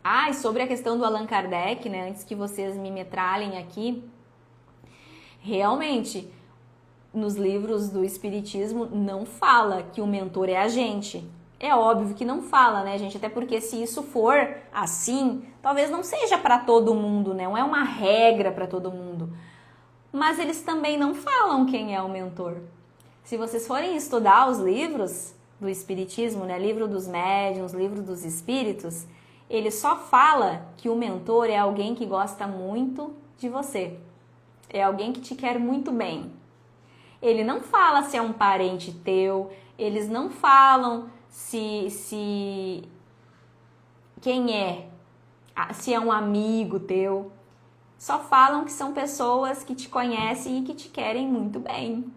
Ah, e sobre a questão do Allan Kardec, né, antes que vocês me metralhem aqui, realmente, nos livros do Espiritismo não fala que o mentor é a gente. É óbvio que não fala, né, gente? Até porque se isso for assim, talvez não seja para todo mundo, né? Não é uma regra para todo mundo. Mas eles também não falam quem é o mentor. Se vocês forem estudar os livros do Espiritismo, né, livro dos médiuns, livro dos espíritos, ele só fala que o mentor é alguém que gosta muito de você. É alguém que te quer muito bem. Ele não fala se é um parente teu, eles não falam se quem é, se é um amigo teu. Só falam que são pessoas que te conhecem e que te querem muito bem.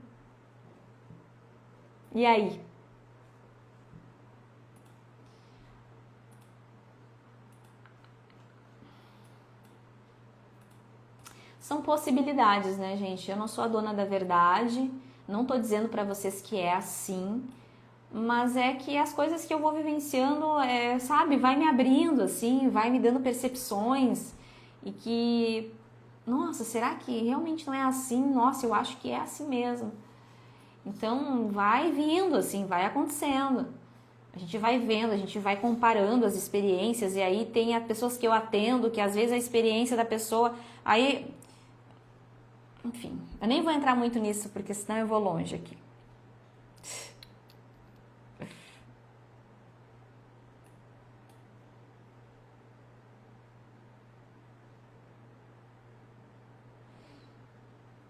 E aí? São possibilidades, né, gente? Eu não sou a dona da verdade, não tô dizendo pra vocês que é assim, mas é que as coisas que eu vou vivenciando, sabe, vai me abrindo, assim, vai me dando percepções e que, nossa, será que realmente não é assim? Nossa, eu acho que é assim mesmo. Então, vai vindo, assim, vai acontecendo. A gente vai vendo, a gente vai comparando as experiências e aí tem as pessoas que eu atendo, que às vezes a experiência da pessoa, aí... Enfim, eu nem vou entrar muito nisso, porque senão eu vou longe aqui.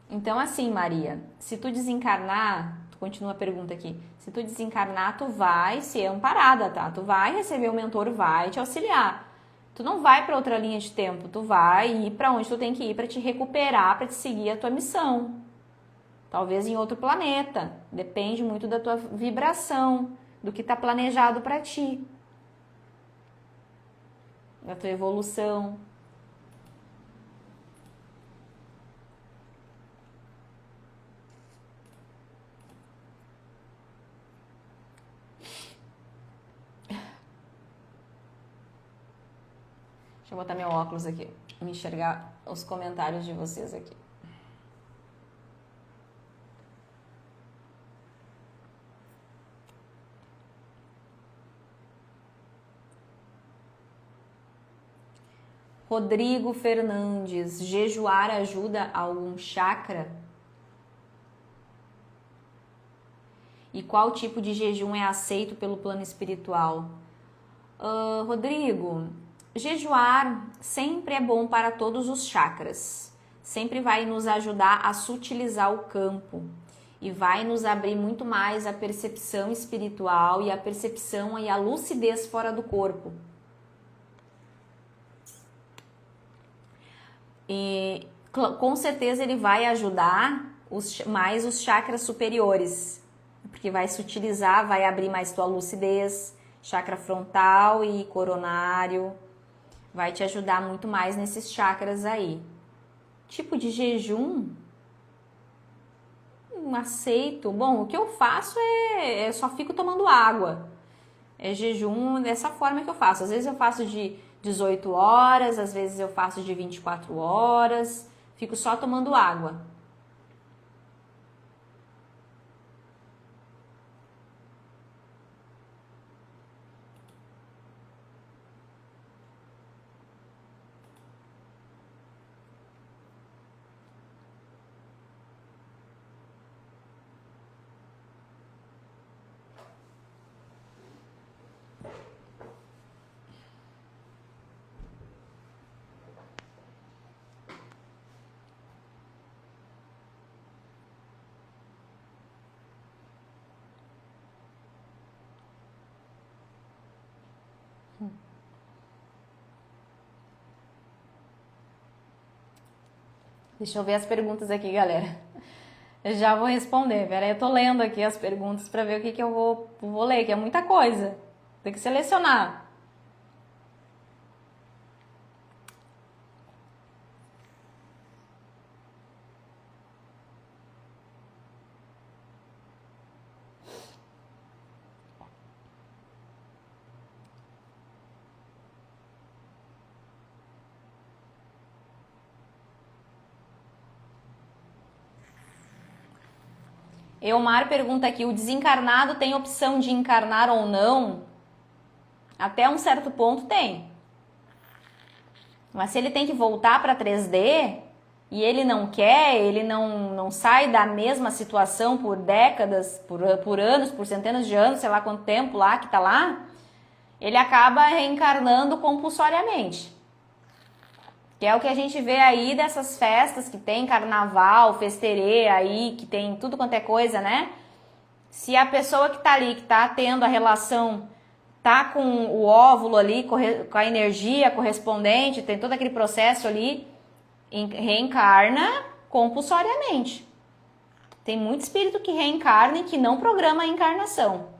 Então, assim, Maria, se tu desencarnar, tu continua a pergunta aqui, se tu desencarnar, tu vai ser amparada, tá? Tu vai receber o mentor, vai te auxiliar. Tu não vai para outra linha de tempo, tu vai ir para onde tu tem que ir para te recuperar, para te seguir a tua missão. Talvez em outro planeta, depende muito da tua vibração, do que está planejado para ti, da tua evolução. Deixa eu botar meu óculos aqui, me enxergar os comentários de vocês aqui. Rodrigo Fernandes, jejuar ajuda algum chakra? E qual tipo de jejum é aceito pelo plano espiritual? Rodrigo, jejuar sempre é bom para todos os chakras. Sempre vai nos ajudar a sutilizar o campo e vai nos abrir muito mais a percepção espiritual e a percepção e a lucidez fora do corpo. E com certeza ele vai ajudar mais os chakras superiores, porque vai sutilizar, vai abrir mais tua lucidez, chakra frontal e coronário, vai te ajudar muito mais nesses chakras aí. Tipo de jejum, aceito. Bom, o que eu faço é só fico tomando água. É jejum dessa forma que eu faço. Às vezes eu faço de 18 horas, às vezes eu faço de 24 horas, fico só tomando água. Deixa eu ver as perguntas aqui, galera. Eu já vou responder. Peraí, eu tô lendo aqui as perguntas para ver o que eu vou ler, que é muita coisa. Tem que selecionar. Eomar pergunta aqui, o desencarnado tem opção de encarnar ou não? Até um certo ponto tem. Mas se ele tem que voltar para 3D e ele não quer, ele não sai da mesma situação por décadas, por anos, por centenas de anos, sei lá quanto tempo lá que tá lá, ele acaba reencarnando compulsoriamente. Que é o que a gente vê aí dessas festas que tem carnaval, festerê aí, que tem tudo quanto é coisa, né? Se a pessoa que tá ali, que tá tendo a relação, tá com o óvulo ali, com a energia correspondente, tem todo aquele processo ali, reencarna compulsoriamente. Tem muito espírito que reencarna e que não programa a encarnação.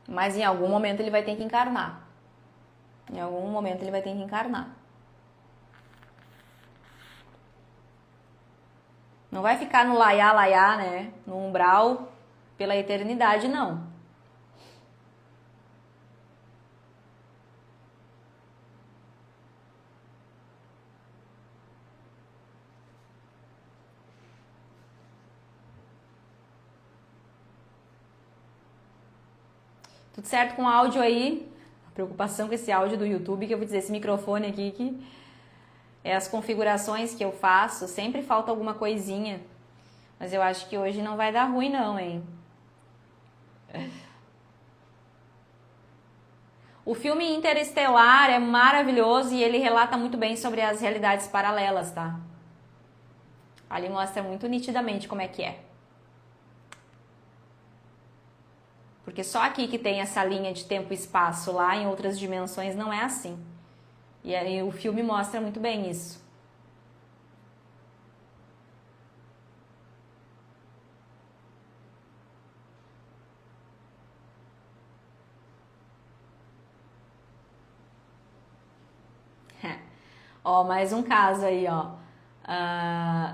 Mas em algum momento ele vai ter que encarnar. Em algum momento ele vai ter que encarnar. Não vai ficar no laiá, né? No umbral pela eternidade, não. Tudo certo com o áudio aí? A preocupação com esse áudio do YouTube, que eu vou dizer, esse microfone aqui, que é as configurações que eu faço, sempre falta alguma coisinha. Mas eu acho que hoje não vai dar ruim não, hein? O filme Interestelar é maravilhoso e ele relata muito bem sobre as realidades paralelas, tá? Ali mostra muito nitidamente como é que é. Porque só aqui que tem essa linha de tempo e espaço, lá em outras dimensões não é assim. E aí o filme mostra muito bem isso. Ó, mais um caso aí, ó.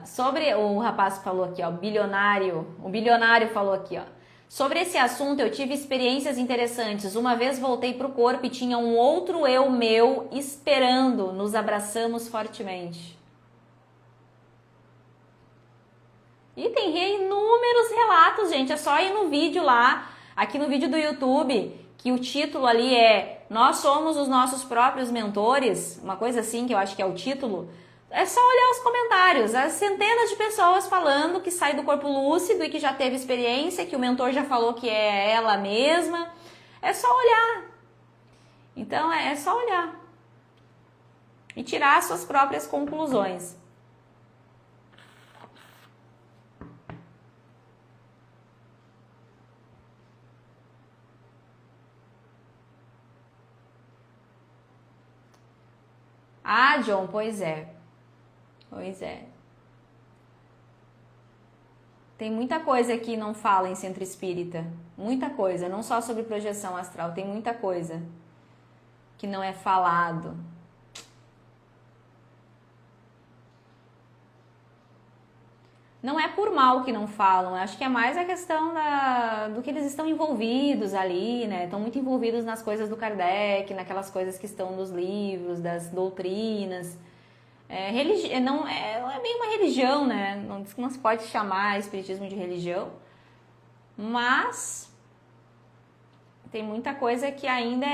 Sobre o rapaz que falou aqui, ó, o bilionário falou aqui, ó. Sobre esse assunto, eu tive experiências interessantes. Uma vez voltei pro corpo e tinha um outro eu meu esperando. Nos abraçamos fortemente. E tem inúmeros relatos, gente. É só ir no vídeo lá, aqui no vídeo do YouTube, que o título ali é Nós somos os nossos próprios mentores, uma coisa assim que eu acho que é o título. É só olhar os comentários, as centenas de pessoas falando que sai do corpo lúcido e que já teve experiência, que o mentor já falou que é ela mesma. É só olhar. Então é só olhar e tirar suas próprias conclusões. Ah, John, pois é. Pois é. Tem muita coisa que não fala em centro espírita. Muita coisa, não só sobre projeção astral, tem muita coisa que não é falado. Não é por mal que não falam, acho que é mais a questão do que eles estão envolvidos ali, né? Estão muito envolvidos nas coisas do Kardec, naquelas coisas que estão nos livros, das doutrinas. Não é bem uma religião, né? Não se pode chamar espiritismo de religião, mas tem muita coisa que ainda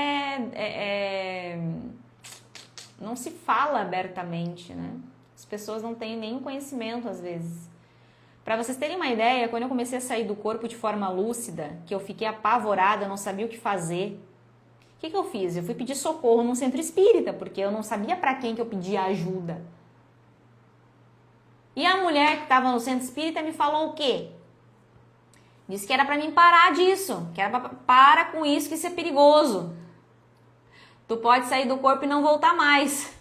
não se fala abertamente, né? As pessoas não têm nenhum conhecimento às vezes. Para vocês terem uma ideia, quando eu comecei a sair do corpo de forma lúcida, que eu fiquei apavorada, eu não sabia o que fazer, o que eu fiz? Eu fui pedir socorro num centro espírita, porque eu não sabia para quem que eu pedia ajuda. E a mulher que estava no centro espírita me falou o quê? Disse que era para mim parar disso, que era para com isso, que isso é perigoso. Tu pode sair do corpo e não voltar mais.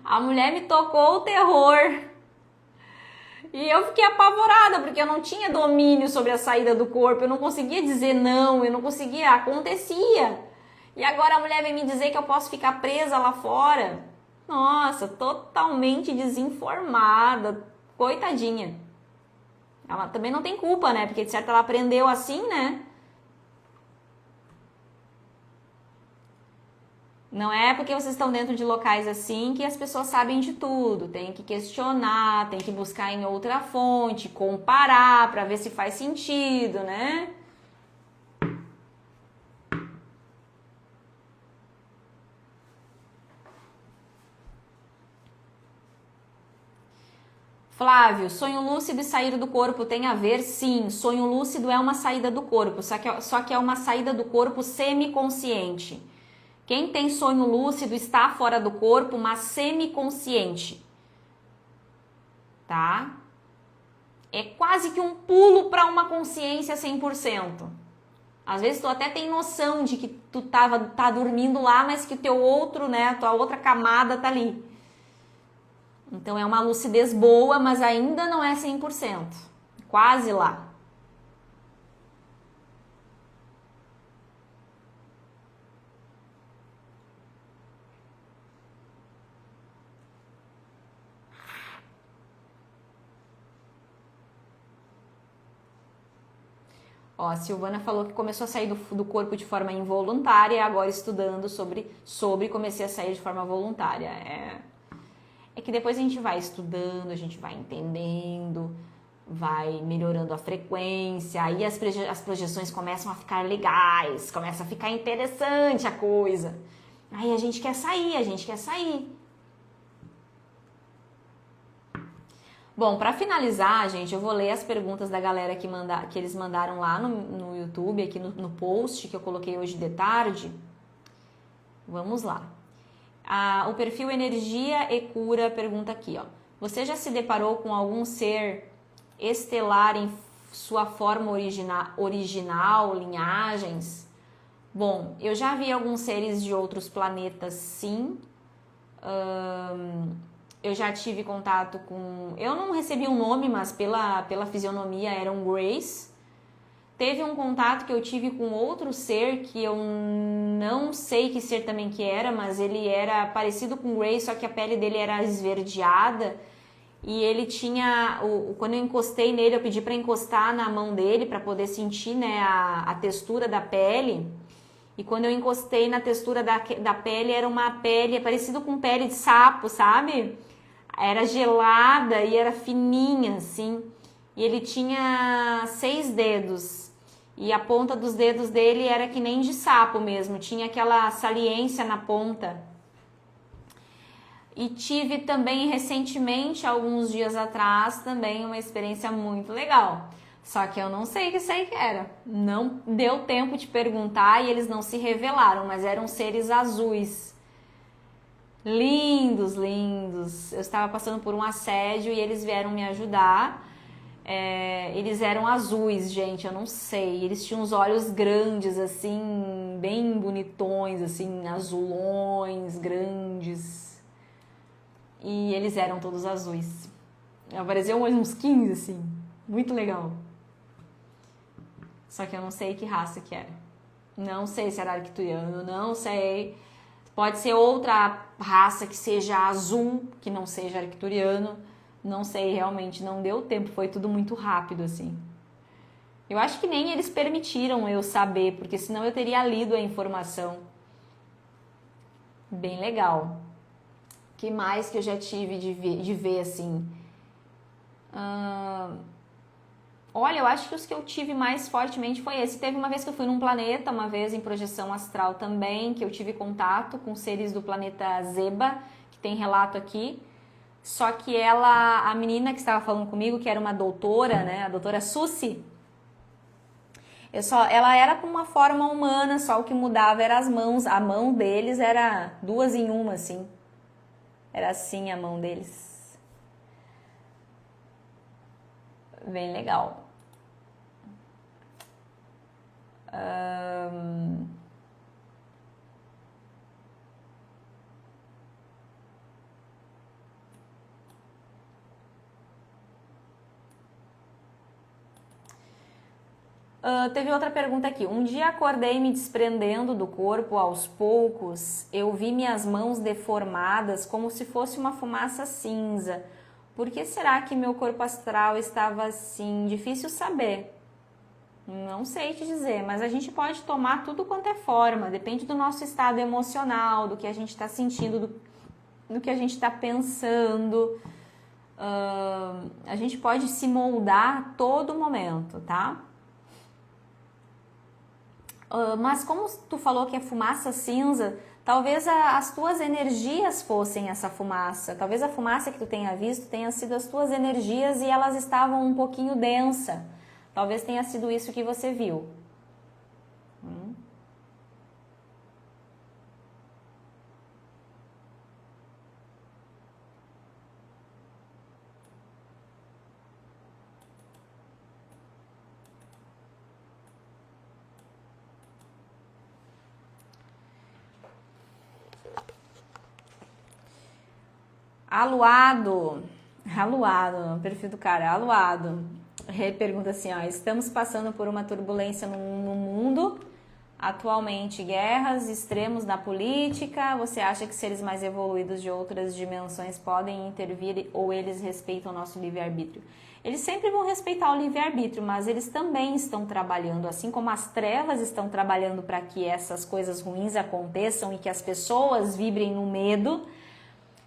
A mulher me tocou o terror. E eu fiquei apavorada, porque eu não tinha domínio sobre a saída do corpo, eu não conseguia dizer não, eu não conseguia, acontecia. E agora a mulher vem me dizer que eu posso ficar presa lá fora. Nossa, totalmente desinformada, coitadinha. Ela também não tem culpa, né? Porque de certo ela aprendeu assim, né? Não é porque vocês estão dentro de locais assim que as pessoas sabem de tudo. Tem que questionar, tem que buscar em outra fonte, comparar para ver se faz sentido, né? Flávio, sonho lúcido e sair do corpo tem a ver? Sim, sonho lúcido é uma saída do corpo, só que é uma saída do corpo semiconsciente. Quem tem sonho lúcido está fora do corpo, mas semiconsciente. Tá? É quase que um pulo para uma consciência 100%. Às vezes tu até tem noção de que tu tá dormindo lá, mas que teu outro, né, a tua outra camada tá ali. Então é uma lucidez boa, mas ainda não é 100%. Quase lá. Ó, a Silvana falou que começou a sair do corpo de forma involuntária e agora estudando sobre comecei a sair de forma voluntária. É que depois a gente vai estudando, a gente vai entendendo, vai melhorando a frequência, aí as projeções começam a ficar legais, começa a ficar interessante a coisa. Aí a gente quer sair, a gente quer sair. Bom, para finalizar, gente, eu vou ler as perguntas da galera que eles mandaram lá no YouTube, aqui no post que eu coloquei hoje de tarde. Vamos lá. O perfil Energia e Cura pergunta aqui, ó. Você já se deparou com algum ser estelar em sua forma original, linhagens? Bom, eu já vi alguns seres de outros planetas, sim. Eu já tive contato com... Eu não recebi um nome, mas pela fisionomia eram Greys. Teve um contato que eu tive com outro ser que eu não sei que ser também que era, mas ele era parecido com o Ray, só que a pele dele era esverdeada. E ele tinha, quando eu encostei nele, eu pedi para encostar na mão dele para poder sentir, né, a textura da pele. E quando eu encostei na textura da pele, era uma pele parecida com pele de sapo, sabe? Era gelada e era fininha, assim. E ele tinha 6 dedos. E a ponta dos dedos dele era que nem de sapo mesmo, tinha aquela saliência na ponta. E tive também recentemente, alguns dias atrás, também uma experiência muito legal. Só que eu não sei o que isso aí que era. Não deu tempo de perguntar e eles não se revelaram, mas eram seres azuis. Lindos, lindos. Eu estava passando por um assédio e eles vieram me ajudar. Eles eram azuis, gente, eu não sei. Eles tinham os olhos grandes, assim, bem bonitões, assim, azulões, grandes. E eles eram todos azuis. Apareceu uns 15, assim. Muito legal. Só que eu não sei que raça que era. Não sei se era arcturiano, não sei. Pode ser outra raça que seja azul, que não seja arcturiano. Não sei, realmente, não deu tempo. Foi tudo muito rápido, assim. Eu acho que nem eles permitiram eu saber, porque senão eu teria lido a informação. Bem legal. Que mais que eu já tive de ver assim? Olha, eu acho que os que eu tive mais fortemente foi esse. Teve uma vez que eu fui num planeta, uma vez em projeção astral também, que eu tive contato com seres do planeta Zeba, que tem relato aqui. Só que a menina que estava falando comigo, que era uma doutora, né, a doutora Susi, ela era com uma forma humana, só o que mudava era as mãos. A mão deles era 2 em 1, assim. Era assim a mão deles. Bem legal. Teve outra pergunta aqui. Um dia acordei me desprendendo do corpo aos poucos. Eu vi minhas mãos deformadas como se fosse uma fumaça cinza. Por que será que meu corpo astral estava assim? Difícil saber. Não sei te dizer, mas a gente pode tomar tudo quanto é forma. Depende do nosso estado emocional, do que a gente está sentindo, do que a gente está pensando. A gente pode se moldar a todo momento, tá? Mas como tu falou que é fumaça cinza, talvez as tuas energias fossem essa fumaça. Talvez a fumaça que tu tenha visto tenha sido as tuas energias e elas estavam um pouquinho densa. Talvez tenha sido isso que você viu. Aluado, o perfil do cara, aluado. Pergunta assim, ó, estamos passando por uma turbulência no mundo, atualmente guerras, extremos na política, você acha que seres mais evoluídos de outras dimensões podem intervir ou eles respeitam o nosso livre-arbítrio? Eles sempre vão respeitar o livre-arbítrio, mas eles também estão trabalhando, assim como as trevas estão trabalhando para que essas coisas ruins aconteçam e que as pessoas vibrem no medo.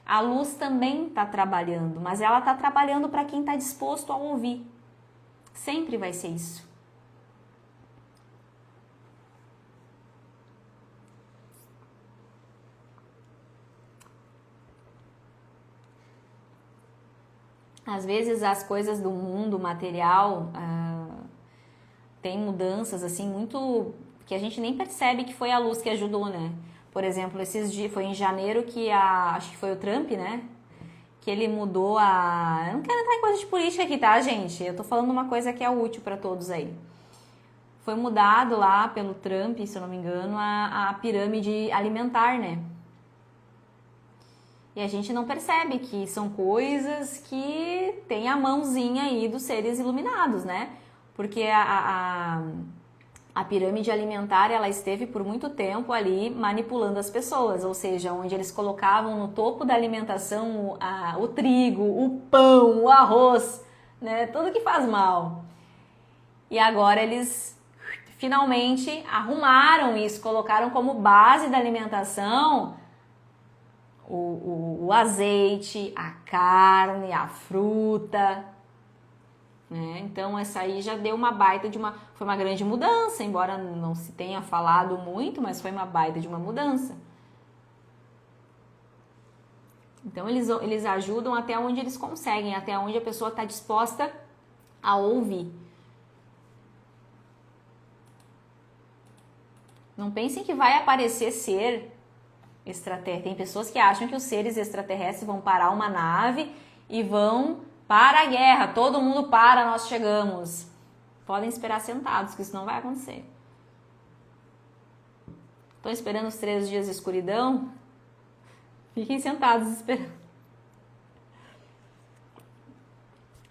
A luz também está trabalhando, mas ela está trabalhando para quem está disposto a ouvir. Sempre vai ser isso. Às vezes as coisas do mundo material tem mudanças assim muito que a gente nem percebe que foi a luz que ajudou, né? Por exemplo, esses dias, foi em janeiro que acho que foi o Trump, né? Que ele mudou Eu não quero entrar em coisa de política aqui, tá, gente? Eu tô falando uma coisa que é útil para todos aí. Foi mudado lá pelo Trump, se eu não me engano, a pirâmide alimentar, né? E a gente não percebe que são coisas que tem a mãozinha aí dos seres iluminados, né? porque a pirâmide alimentar, ela esteve por muito tempo ali manipulando as pessoas, ou seja, onde eles colocavam no topo da alimentação o trigo, o pão, o arroz, né, tudo que faz mal. E agora eles finalmente arrumaram isso, colocaram como base da alimentação o azeite, a carne, a fruta, né? Então essa aí já deu uma baita foi uma grande mudança, embora não se tenha falado muito, mas foi uma baita de uma mudança. Então eles ajudam até onde eles conseguem, até onde a pessoa está disposta a ouvir. Não pensem que vai aparecer ser extraterrestre. Tem pessoas que acham que os seres extraterrestres vão parar uma nave e vão para a guerra. Todo mundo para, nós chegamos. Podem esperar sentados, que isso não vai acontecer. Estão esperando os 3 dias de escuridão? Fiquem sentados esperando.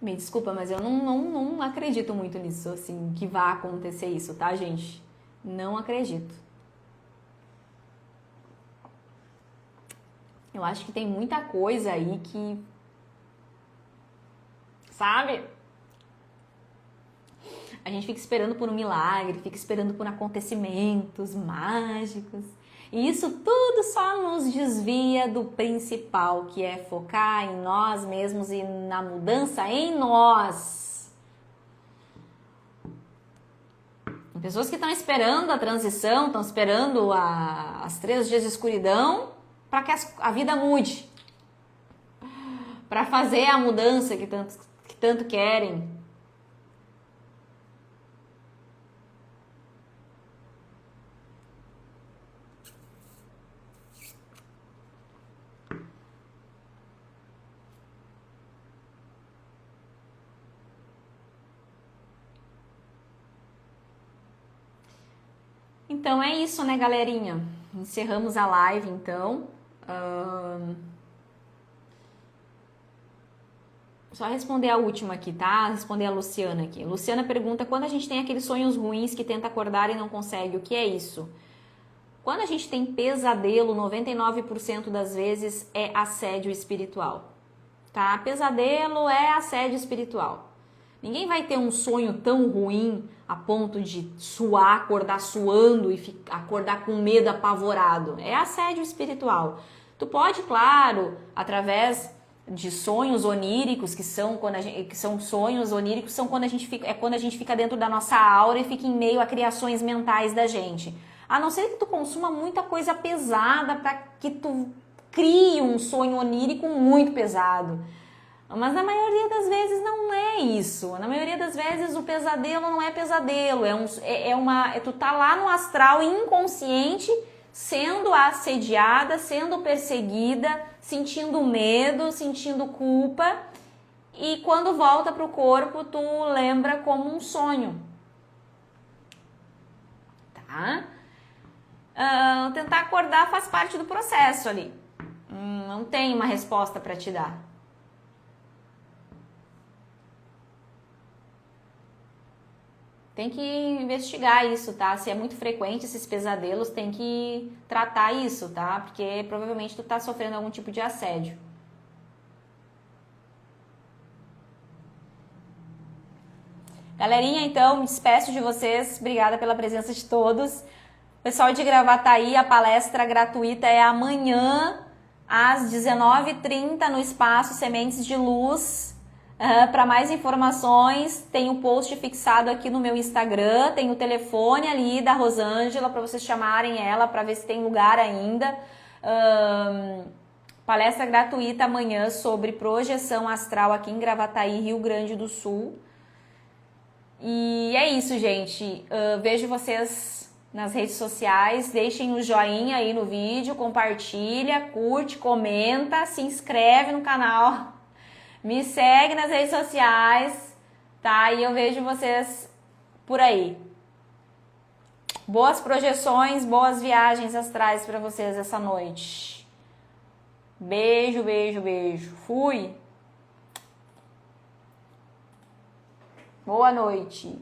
Me desculpa, mas eu não acredito muito nisso, assim, que vai acontecer isso, tá, gente? Não acredito. Eu acho que tem muita coisa aí que, sabe? A gente fica esperando por um milagre, fica esperando por acontecimentos mágicos. E isso tudo só nos desvia do principal, que é focar em nós mesmos e na mudança em nós. Tem pessoas que estão esperando a transição, estão esperando as 3 dias de escuridão para que a vida mude, para fazer a mudança que tanto querem. Então é isso, né, galerinha? Encerramos a live, então. Só responder a última aqui, tá? Responder a Luciana aqui. Luciana pergunta, quando a gente tem aqueles sonhos ruins que tenta acordar e não consegue, o que é isso? Quando a gente tem pesadelo, 99% das vezes é assédio espiritual, tá? Pesadelo é assédio espiritual. Ninguém vai ter um sonho tão ruim a ponto de suar, acordar suando e acordar com medo, apavorado. É assédio espiritual. Tu pode, claro, através de sonhos oníricos, que são sonhos oníricos, são quando a gente fica dentro da nossa aura e fica em meio a criações mentais da gente. A não ser que tu consuma muita coisa pesada para que tu crie um sonho onírico muito pesado. Mas na maioria das vezes não é isso. Na maioria das vezes o pesadelo não é pesadelo. Tu tá lá no astral inconsciente, sendo assediada, sendo perseguida, sentindo medo, sentindo culpa. E quando volta pro corpo, tu lembra como um sonho. Tá? Tentar acordar faz parte do processo ali. Não tem uma resposta para te dar. Tem que investigar isso, tá? Se é muito frequente esses pesadelos, tem que tratar isso, tá? Porque provavelmente tu tá sofrendo algum tipo de assédio. Galerinha, então, me despeço de vocês. Obrigada pela presença de todos. Pessoal de Gravataí, a palestra gratuita é amanhã, às 19h30, no espaço Sementes de Luz. Para mais informações, tem o post fixado aqui no meu Instagram, tem o telefone ali da Rosângela para vocês chamarem ela para ver se tem lugar ainda. Palestra gratuita amanhã sobre projeção astral aqui em Gravataí, Rio Grande do Sul. E é isso, gente. Vejo vocês nas redes sociais, deixem o joinha aí no vídeo, compartilha, curte, comenta, se inscreve no canal. Me segue nas redes sociais, tá? E eu vejo vocês por aí. Boas projeções, boas viagens astrais para vocês essa noite. Beijo, beijo, beijo. Fui. Boa noite.